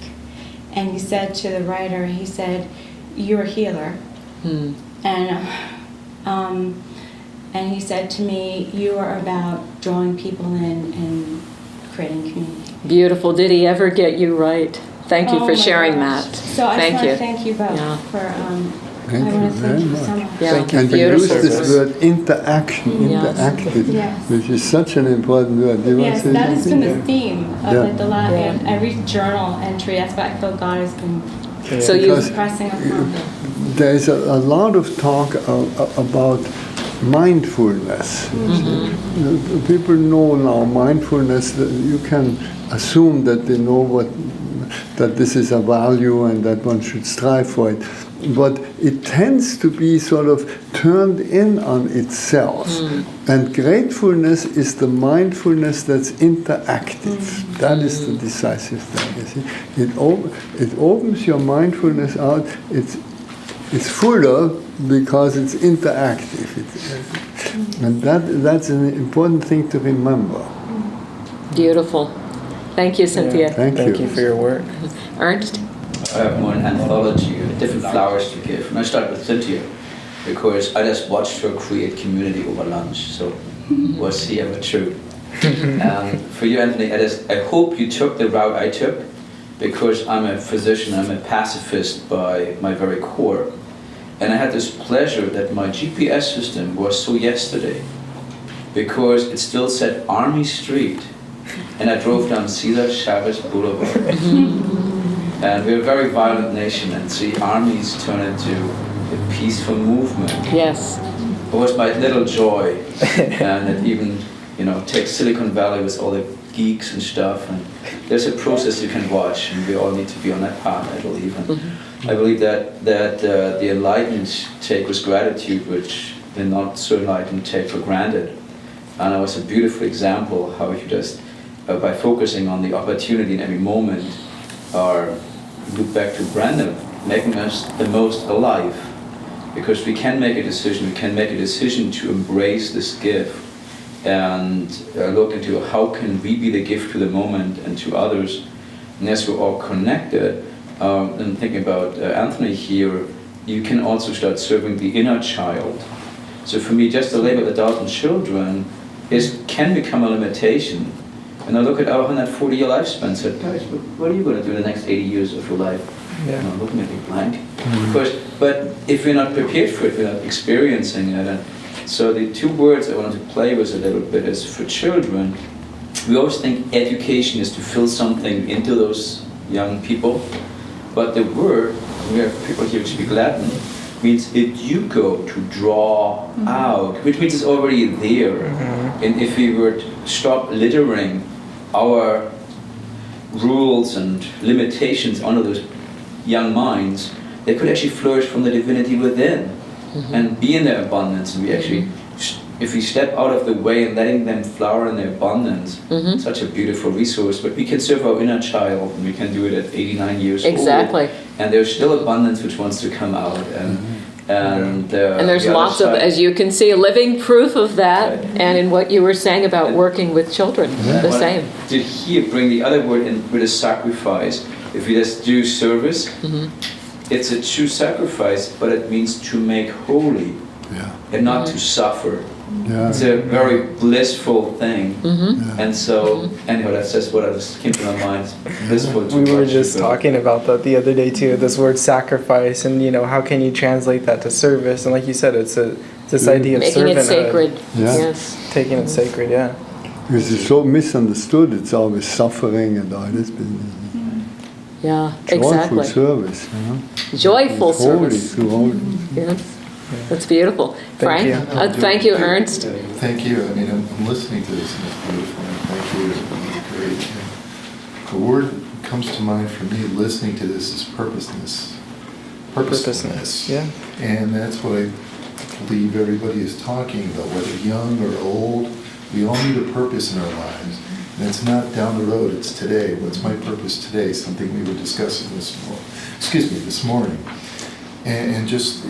And he said to the writer, he said, you're a healer. And he said to me, you are about drawing people in and creating community. Beautiful. Did he ever get you right? Thank you for sharing gosh. that. So I just want to thank you both Yeah. for, Thank I you want to very thank you much. so much. Yeah. Thank you And for you your use service. this word interaction, Yes. interactive, Yes. which is such an important word. Do you want Yes, to say that has been something? the theme of Yeah. like the last, Yeah. every journal entry. That's what I feel God has been So you Because pressing upon. there is a lot of talk about mindfulness. People know now mindfulness. That you can assume that they know that this is a value and that one should strive for it. But it tends to be sort of turned in on itself. And gratefulness is the mindfulness that's interactive. That is the decisive thing. You see? It opens your mindfulness out. It's fuller because it's interactive. And that's an important thing to remember. Beautiful. Thank you, Cynthia. Thank you. for your work. Ernst? I have more an anthology of different flowers to give. And I start with Cynthia because I just watched her create community over lunch. So was he ever true? For you, Anthony, I hope you took the route I took because I'm a physician, I'm a pacifist by my very core. And I had this pleasure that my GPS system was so yesterday because it still said Army Street. And I drove down Chavez Boulevard. And we're a very violent nation, and see armies turn into a peaceful movement. Yes. It was my little joy, and it even, takes Silicon Valley with all the geeks and stuff, and there's a process you can watch, and we all need to be on that path, I believe. And I believe that the enlightened take with gratitude, which the not so enlightened take for granted. And it was a beautiful example how you just, by focusing on the opportunity in every moment, are look back to Brenda, making us the most alive. Because we can make a decision to embrace this gift and look into how can we be the gift to the moment and to others. And as we're all connected, and thinking about Anthony here, you can also start serving the inner child. So for me, just the label adult and children can become a limitation. And I look at our 140-year lifespan and said, guys, what are you going to do in the next 80 years of your life? Yeah. Looking at me blank. But if we're not prepared for it, we're not experiencing it. And so the two words I wanted to play with a little bit is for children, we always think education is to fill something into those young people. But the word, we have people here who speak Latin, means educo, to draw out, which means it's already there. And if we were to stop littering our rules and limitations onto those young minds, they could actually flourish from the divinity within and be in their abundance. And we actually, if we step out of the way and letting them flower in their abundance, such a beautiful resource. But we can serve our inner child, and we can do it at 89 years old. Exactly. And there's still abundance which wants to come out. And And there's the other lots of, side- as you can see, living proof of that, Right. and in what you were saying about working with children, the Well, same. Did here bring the other word in with a sacrifice? If we just do service, it's a true sacrifice, but it means to make holy Yeah. and not to suffer. Yeah. It's a very blissful thing. Yeah. And so, anyhow, that's just what I just came to my mind. Blissful to We were watch just people. talking about that the other day too. This word sacrifice, and how can you translate that to service? And like you said, it's this idea of Making it servanthood, sacred, Yeah. yes. taking it sacred. Yeah. Because it's so misunderstood. It's always suffering and all this. Yeah, Joyful exactly. service. Joyful It's holy service. through all. Yes, that's beautiful. Frank? you. Thank you, Ernst. Thank you. I mean, I'm listening to this and it's beautiful. And thank you. It's great. And the word that comes to mind for me listening to this is purposeness. Purposeness. Yeah. And that's what I believe everybody is talking about, whether young or old. We all need a purpose in our lives. And it's not down the road, it's today. What's my purpose today? Something we were discussing this morning. And it just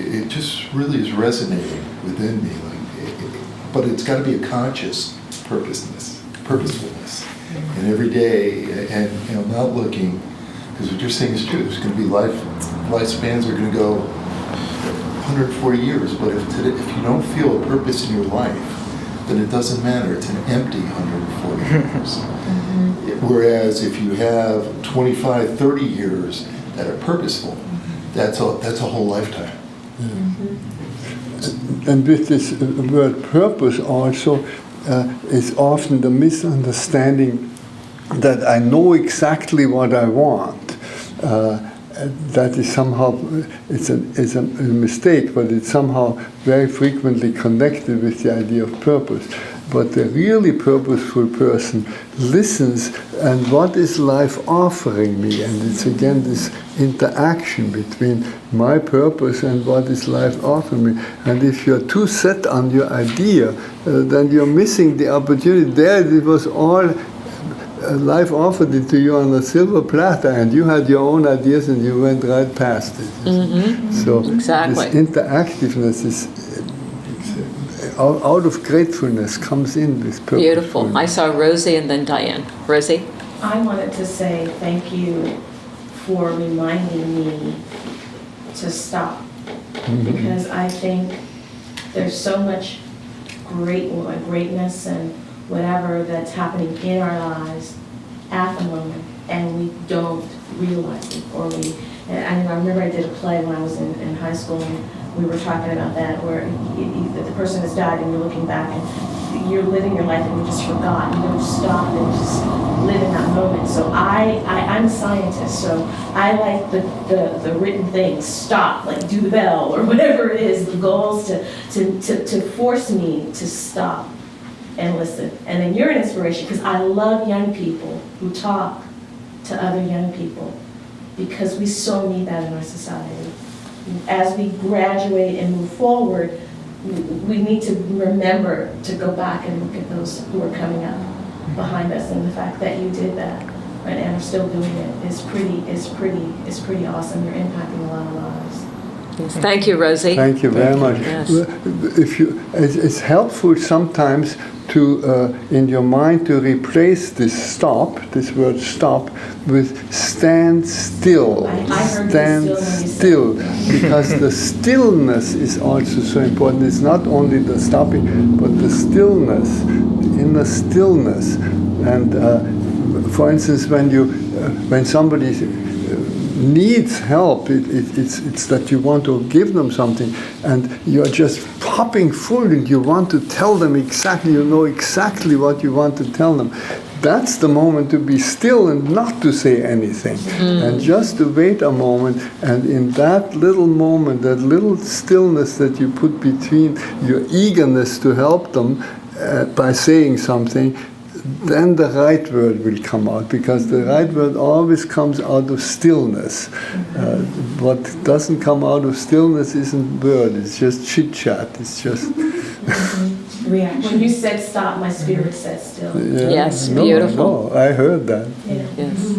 really is resonating within me. But it's got to be a conscious purposefulness. And every day, and not looking, because what you're saying is true. There's going to be lifespans are going to go 140 years. But if you don't feel a purpose in your life, then it doesn't matter. It's an empty 140 years. Whereas if you have 25, 30 years that are purposeful, that's a whole lifetime. And with this word purpose also is often the misunderstanding that I know exactly what I want. That is somehow, it's a mistake, but it's somehow very frequently connected with the idea of purpose. But the really purposeful person listens, and what is life offering me? And it's again this interaction between my purpose and what is life offering me. And if you're too set on your idea, then you're missing the opportunity. There it was all life offered it to you on a silver platter, and you had your own ideas and you went right past it. So Exactly. this interactiveness is out of gratefulness comes in with purpose. Beautiful. I saw Rosie and then Diane. Rosie? I wanted to say thank you for reminding me to stop, because I think there's so much greatness and whatever that's happening in our lives at the moment, and we don't realize it, and I remember I did a play when I was in high school, and we were talking about that, where the person has died and you're looking back and you're living your life and you just forgot, you don't stop and just live in that moment. So I'm a scientist, so I like the written things, stop, like do the bell or whatever it is. The goal is to force me to stop and listen. And then you're an inspiration, because I love young people who talk to other young people, because we so need that in our society. As we graduate and move forward, we need to remember to go back and look at those who are coming up behind us, and the fact that you did that and are still doing it is pretty awesome. You're impacting a lot of lives. Yes. Thank you, Rosie. Thank you very much. Yes. It's helpful sometimes to, in your mind, to replace this word stop, with stand still. I heard Stand you still still, because the stillness is also so important. It's not only the stopping, but the stillness, the inner stillness. And for instance, when somebody needs help, it's that you want to give them something, and you're just popping full, and you want to tell them exactly, you know exactly what you want to tell them. That's the moment to be still and not to say anything, and just to wait a moment, and in that little moment, that little stillness that you put between your eagerness to help them by saying something, then the right word will come out, because the right word always comes out of stillness. What doesn't come out of stillness isn't word, it's just chit-chat, it's just... Reaction. When you said stop, my spirit said still. Yes, beautiful. No, I heard that. Yeah. Yes.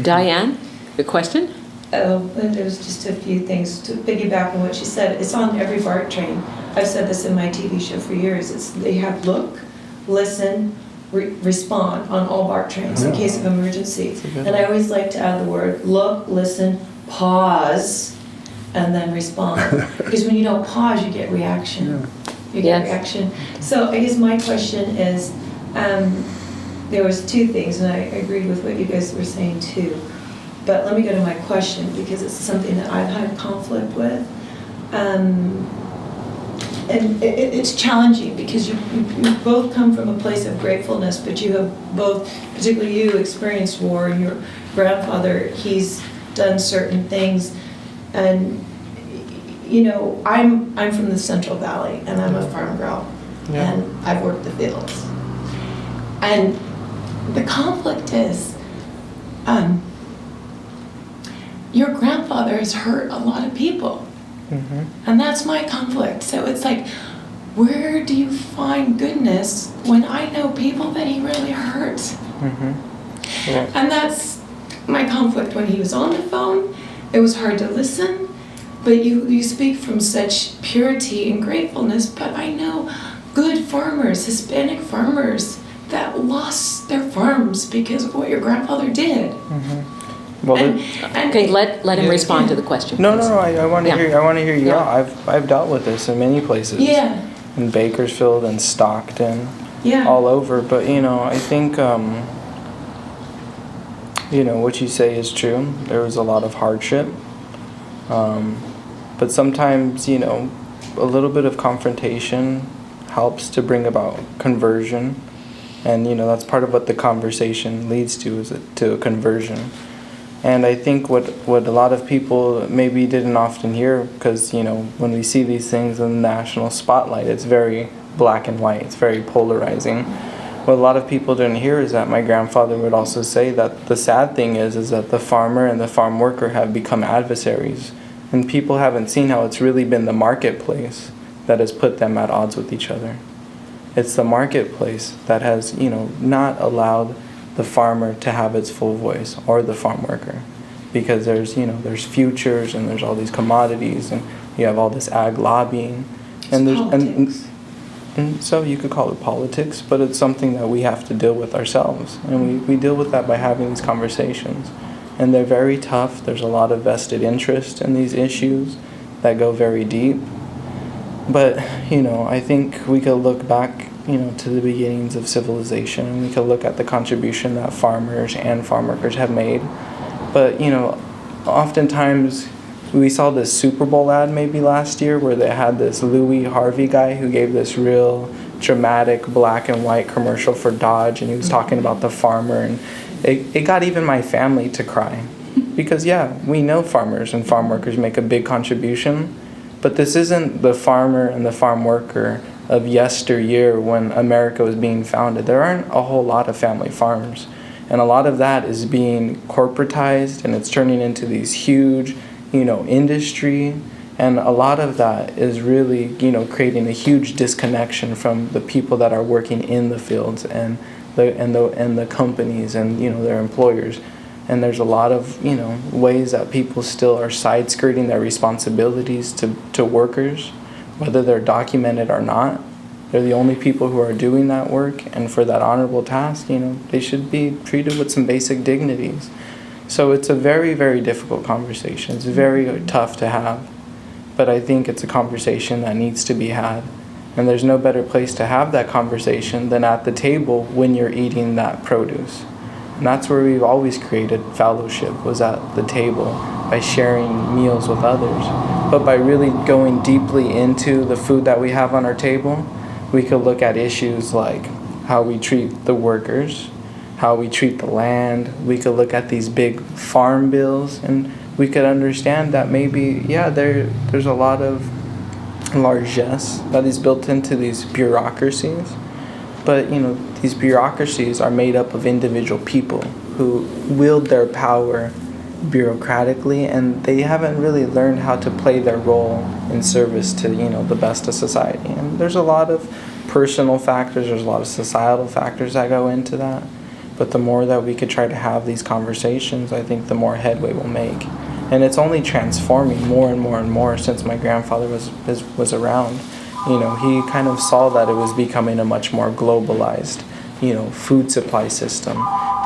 Diane, the question? And there's just a few things to piggyback on what she said. It's on every BART train. I've said this in my TV show for years. They have look, listen, respond on all BART trains in case of emergency. And I always like to add the word look, listen, pause, and then respond. Because when you don't pause, you get reaction. You get reaction. So I guess my question is, there was two things, and I agreed with what you guys were saying too. But let me go to my question, because it's something that I've had conflict with. And it's challenging, because you both come from a place of gratefulness, but you have both, particularly you, experienced war, and your grandfather, he's done certain things. And, you know, I'm from the Central Valley, and I'm a farm girl, and I've worked the fields. And the conflict is, your grandfather has hurt a lot of people. And that's my conflict. So it's like, where do you find goodness when I know people that he really hurt? And that's my conflict. When he was on the phone, it was hard to listen, but you speak from such purity and gratefulness. But I know good farmers, Hispanic farmers, that lost their farms because of what your grandfather did. Well, Okay, let him respond to the question. No, please. I want to hear. I want to hear you Yeah. out. I've dealt with this in many places. Yeah. In Bakersfield and Stockton, Yeah. all over. But I think what you say is true. There was a lot of hardship, but sometimes a little bit of confrontation helps to bring about conversion, and that's part of what the conversation leads to, is to a conversion. And I think what a lot of people maybe didn't often hear, because when we see these things in the national spotlight, it's very black and white, it's very polarizing. What a lot of people didn't hear is that my grandfather would also say that the sad thing is that the farmer and the farm worker have become adversaries, and people haven't seen how it's really been the marketplace that has put them at odds with each other. It's the marketplace that has not allowed the farmer to have its full voice, or the farm worker, because there's futures, and there's all these commodities, and you have all this ag lobbying, and there's and so you could call it politics, but it's something that we have to deal with ourselves, and we deal with that by having these conversations, and they're very tough. There's a lot of vested interest in these issues that go very deep, but I think we could look back to the beginnings of civilization, and we could look at the contribution that farmers and farm workers have made. But, oftentimes we saw this Super Bowl ad maybe last year where they had this Louis Harvey guy who gave this real dramatic black and white commercial for Dodge, and he was talking about the farmer, and it got even my family to cry. Because, we know farmers and farm workers make a big contribution, but this isn't the farmer and the farm worker of yesteryear when America was being founded. There aren't a whole lot of family farms, and a lot of that is being corporatized, and it's turning into these huge industry, and a lot of that is really creating a huge disconnection from the people that are working in the fields and the companies and their employers. And there's a lot of ways that people still are side skirting their responsibilities to workers, whether they're documented or not. They're the only people who are doing that work, and for that honorable task, they should be treated with some basic dignities. So it's a very, very difficult conversation. It's very tough to have, but I think it's a conversation that needs to be had. And there's no better place to have that conversation than at the table when you're eating that produce. And that's where we've always created fellowship, was at the table, by sharing meals with others. But by really going deeply into the food that we have on our table, we could look at issues like how we treat the workers, how we treat the land. We could look at these big farm bills, and we could understand that maybe, there's a lot of largesse that is built into these bureaucracies. But, these bureaucracies are made up of individual people who wield their power bureaucratically, and they haven't really learned how to play their role in service to, the best of society. And there's a lot of personal factors, there's a lot of societal factors that go into that. But the more that we could try to have these conversations, I think the more headway we'll make. And it's only transforming more and more and more since my grandfather was around. You know, he kind of saw that it was becoming a much more globalized, you know, food supply system.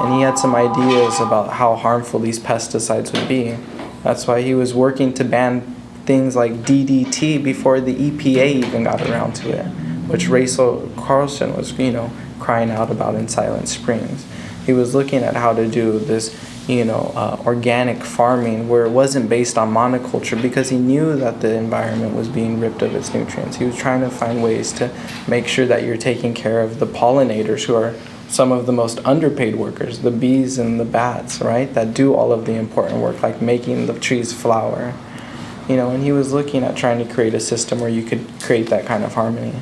And he had some ideas about how harmful these pesticides would be. That's why he was working to ban things like DDT before the EPA even got around to it, which Rachel Carlson was, you know, crying out about in Silent Springs. He was looking at how to do this, you know, organic farming where it wasn't based on monoculture, because he knew that the environment was being ripped of its nutrients. He was trying to find ways to make sure that you're taking care of the pollinators, who are some of the most underpaid workers, the bees and the bats, right, that do all of the important work, like making the trees flower. You know, and he was looking at trying to create a system where you could create that kind of harmony.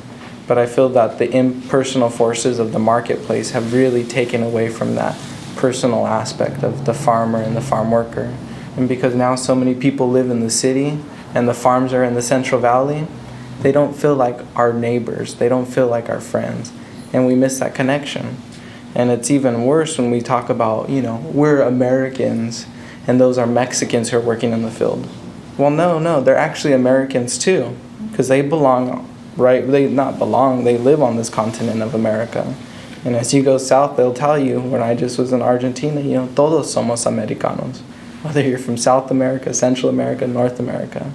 But I feel that the impersonal forces of the marketplace have really taken away from that personal aspect of the farmer and the farm worker. And because now so many people live in the city and the farms are in the Central Valley, they don't feel like our neighbors. They don't feel like our friends. And we miss that connection. And it's even worse when we talk about, you know, we're Americans and those are Mexicans who are working in the field. Well, no, they're actually Americans too, because they belong, right? They not belong, they live on this continent of America. And as you go south, they'll tell you, when I just was in Argentina, you know, todos somos Americanos. Whether you're from South America, Central America, North America.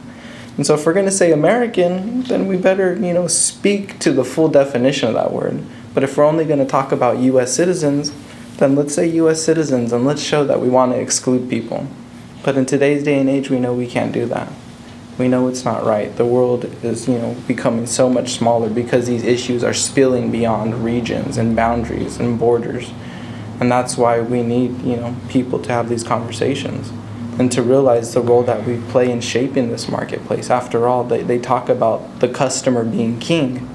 And so if we're going to say American, then we better, you know, speak to the full definition of that word. But if we're only going to talk about U.S. citizens, then let's say U.S. citizens and let's show that we want to exclude people. But in today's day and age, we know we can't do that. We know it's not right. The world is, you know, becoming so much smaller because these issues are spilling beyond regions and boundaries and borders. And that's why we need, you know, people to have these conversations and to realize the role that we play in shaping this marketplace. After all, they talk about the customer being king.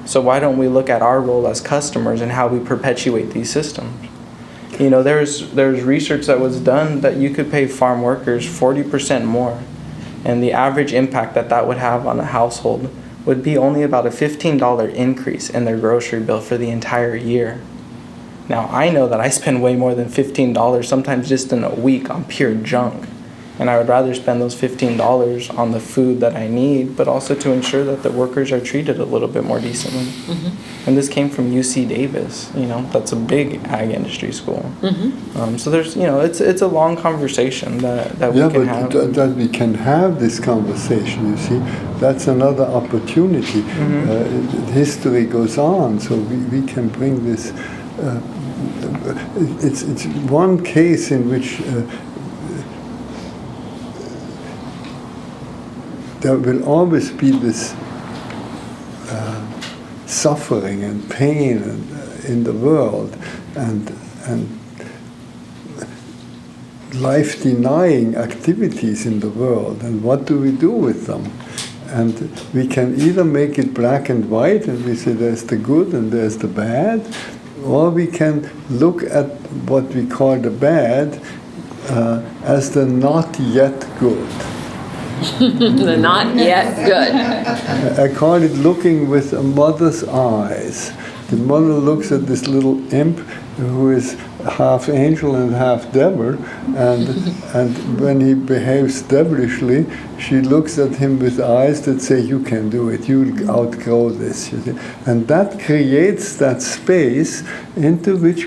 So why don't we look at our role as customers and how we perpetuate these systems? You know, there's research that was done that you could pay farm workers 40% more. And the average impact that would have on a household would be only about a $15 increase in their grocery bill for the entire year. Now, I know that I spend way more than $15, sometimes just in a week, on pure junk. And I would rather spend those $15 on the food that I need, but also to ensure that the workers are treated a little bit more decently. Mm-hmm. And this came from UC Davis, you know, that's a big ag industry school. Mm-hmm. So there's, you know, it's a long conversation that we can have. Yeah, but that we can have this conversation, you see, that's another opportunity. Mm-hmm. History goes on, so we can bring this. It's one case in which there will always be this suffering and pain in the world, and life-denying activities in the world. And what do we do with them? And we can either make it black and white, and we say there's the good and there's the bad, or we can look at what we call the bad as the not yet good. The not yet good. I call it looking with a mother's eyes. The mother looks at this little imp who is half angel and half devil, and when he behaves devilishly, she looks at him with eyes that say, "You can do it. You'll outgrow this." You see? And that creates that space into which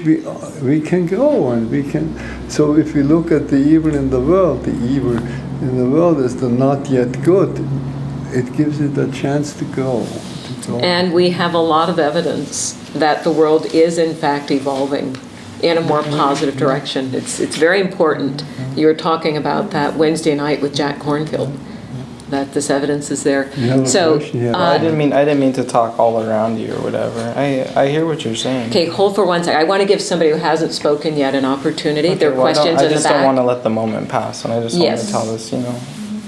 we can grow, and we can. So if we look at the evil in the world, the evil in the world is the not yet good. It gives it a chance to grow. And we have a lot of evidence that the world is in fact evolving in a more positive direction. It's very important. You were talking about that Wednesday night with Jack Cornfield, that this evidence is there. So I didn't mean to talk all around you or whatever. I hear what you're saying. Okay, hold for 1 second. I want to give somebody who hasn't spoken yet an opportunity. There are questions in the back. I just don't want to let the moment pass, and I just want to tell this,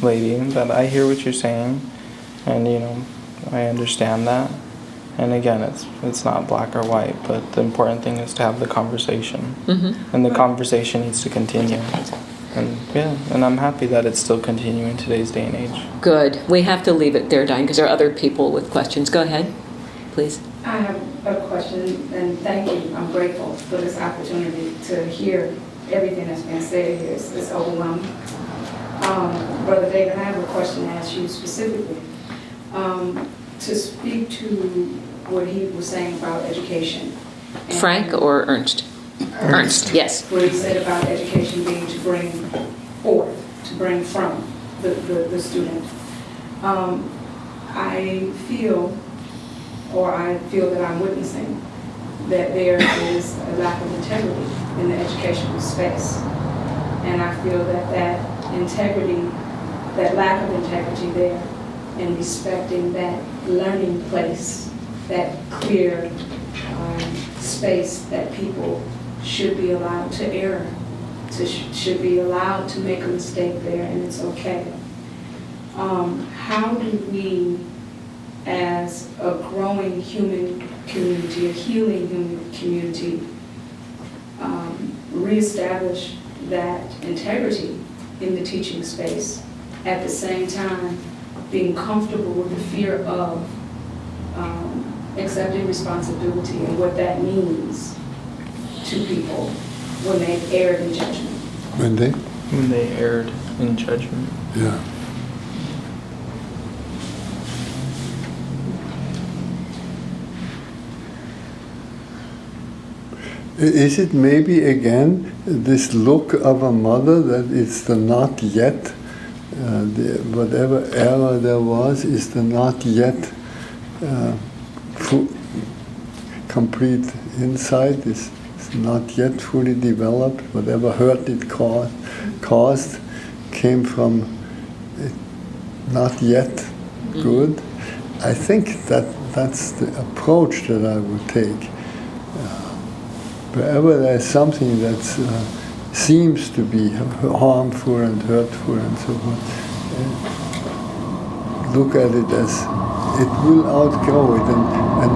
lady, that I hear what you're saying, and I understand that. And again, it's not black or white, but the important thing is to have the conversation, and the conversation needs to continue. And I'm happy that it's still continuing in today's day and age. Good. We have to leave it there, Diane, because there are other people with questions. Go ahead, please. I have a question, and thank you. I'm grateful for this opportunity to hear everything that's been said here. It's overwhelming. Brother David, I have a question to ask you specifically. To speak to what he was saying about education. and Frank or Ernst? Ernst, yes. What he said about education being to bring forth, to bring from the student. I feel that I'm witnessing that there is a lack of integrity in the educational space. And I feel that integrity, that lack of integrity there, and respecting that learning place, that clear space that people should be allowed to err, should be allowed to make a mistake there, and it's okay. How do we, as a growing human community, a healing human community, reestablish that integrity in the teaching space, at the same time being comfortable with the fear of accepting responsibility and what that means to people when they erred in judgment? When they? When they erred in judgment. Yeah. Is it maybe again this look of a mother that it's the not yet, whatever error there was is the not yet complete insight, is not yet fully developed, whatever hurt it caused came from it not yet good. I think that's the approach that I would take. Wherever there's something that seems to be harmful and hurtful and so on, look at it as it will outgrow it, and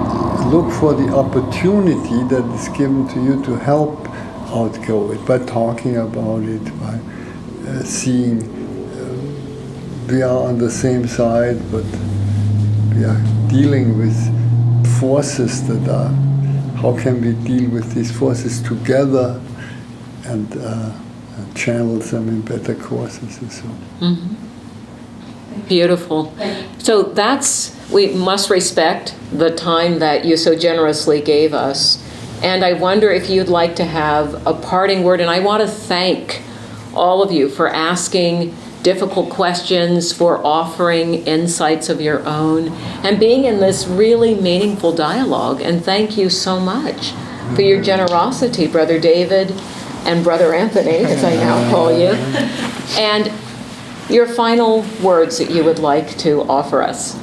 look for the opportunity that is given to you to help outgrow it by talking about it, by seeing we are on the same side, but we are dealing with forces that are. How can we deal with these forces together and channel them in better courses and so on? Mm-hmm. Beautiful. So we must respect the time that you so generously gave us. And I wonder if you'd like to have a parting word. And I want to thank all of you for asking difficult questions, for offering insights of your own, and being in this really meaningful dialogue. And thank you so much for your generosity, Brother David and Brother Anthony, as I now call you. And your final words that you would like to offer us.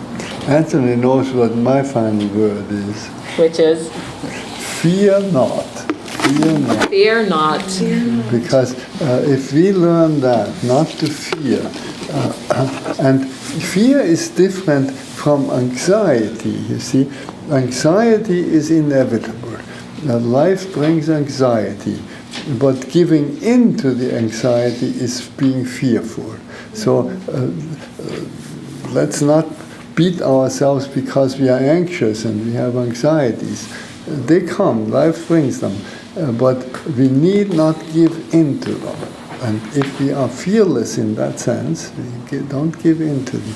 Anthony knows what my final word is. Which is? Fear not. Fear not. Fear not. Because if we learn that, not to fear, and fear is different from anxiety, you see. Anxiety is inevitable. Life brings anxiety, but giving in to the anxiety is being fearful. So let's not beat ourselves because we are anxious and we have anxieties. They come, life brings them. But we need not give in to them. And if we are fearless in that sense, we don't give in to the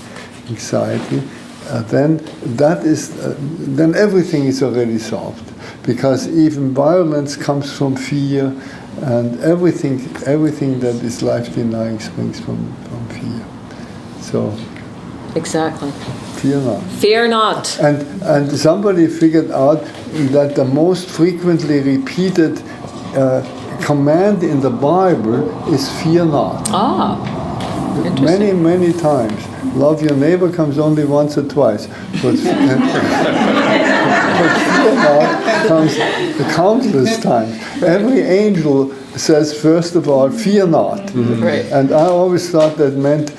anxiety, then everything is already solved. Because even violence comes from fear, and everything that is life-denying springs from fear. So. Exactly. Fear not. Fear not. And somebody figured out that the most frequently repeated command in the Bible is fear not. Ah, interesting. Many times. Love your neighbor comes only once or twice. But fear not comes countless times. Every angel says, first of all, fear not. Mm-hmm. Right. And I always thought that meant,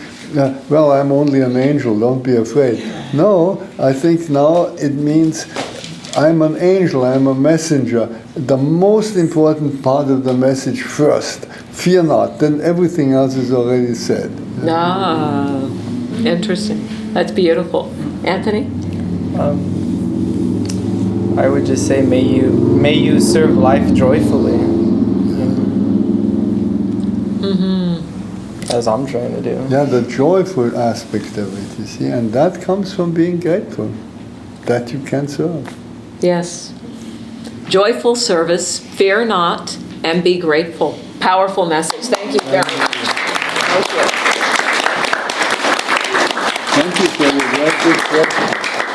well, I'm only an angel, don't be afraid. No, I think now it means I'm an angel, I'm a messenger. The most important part of the message first, fear not, then everything else is already said. Ah, interesting. That's beautiful. Anthony? I would just say, may you serve life joyfully. Mm-hmm. as I'm trying to do. Yeah, the joyful aspect of it, you see, and that comes from being grateful that you can serve. Yes. Joyful service, fear not, and be grateful. Powerful message. Thank you very much. Thank you. Thank you for your very good question.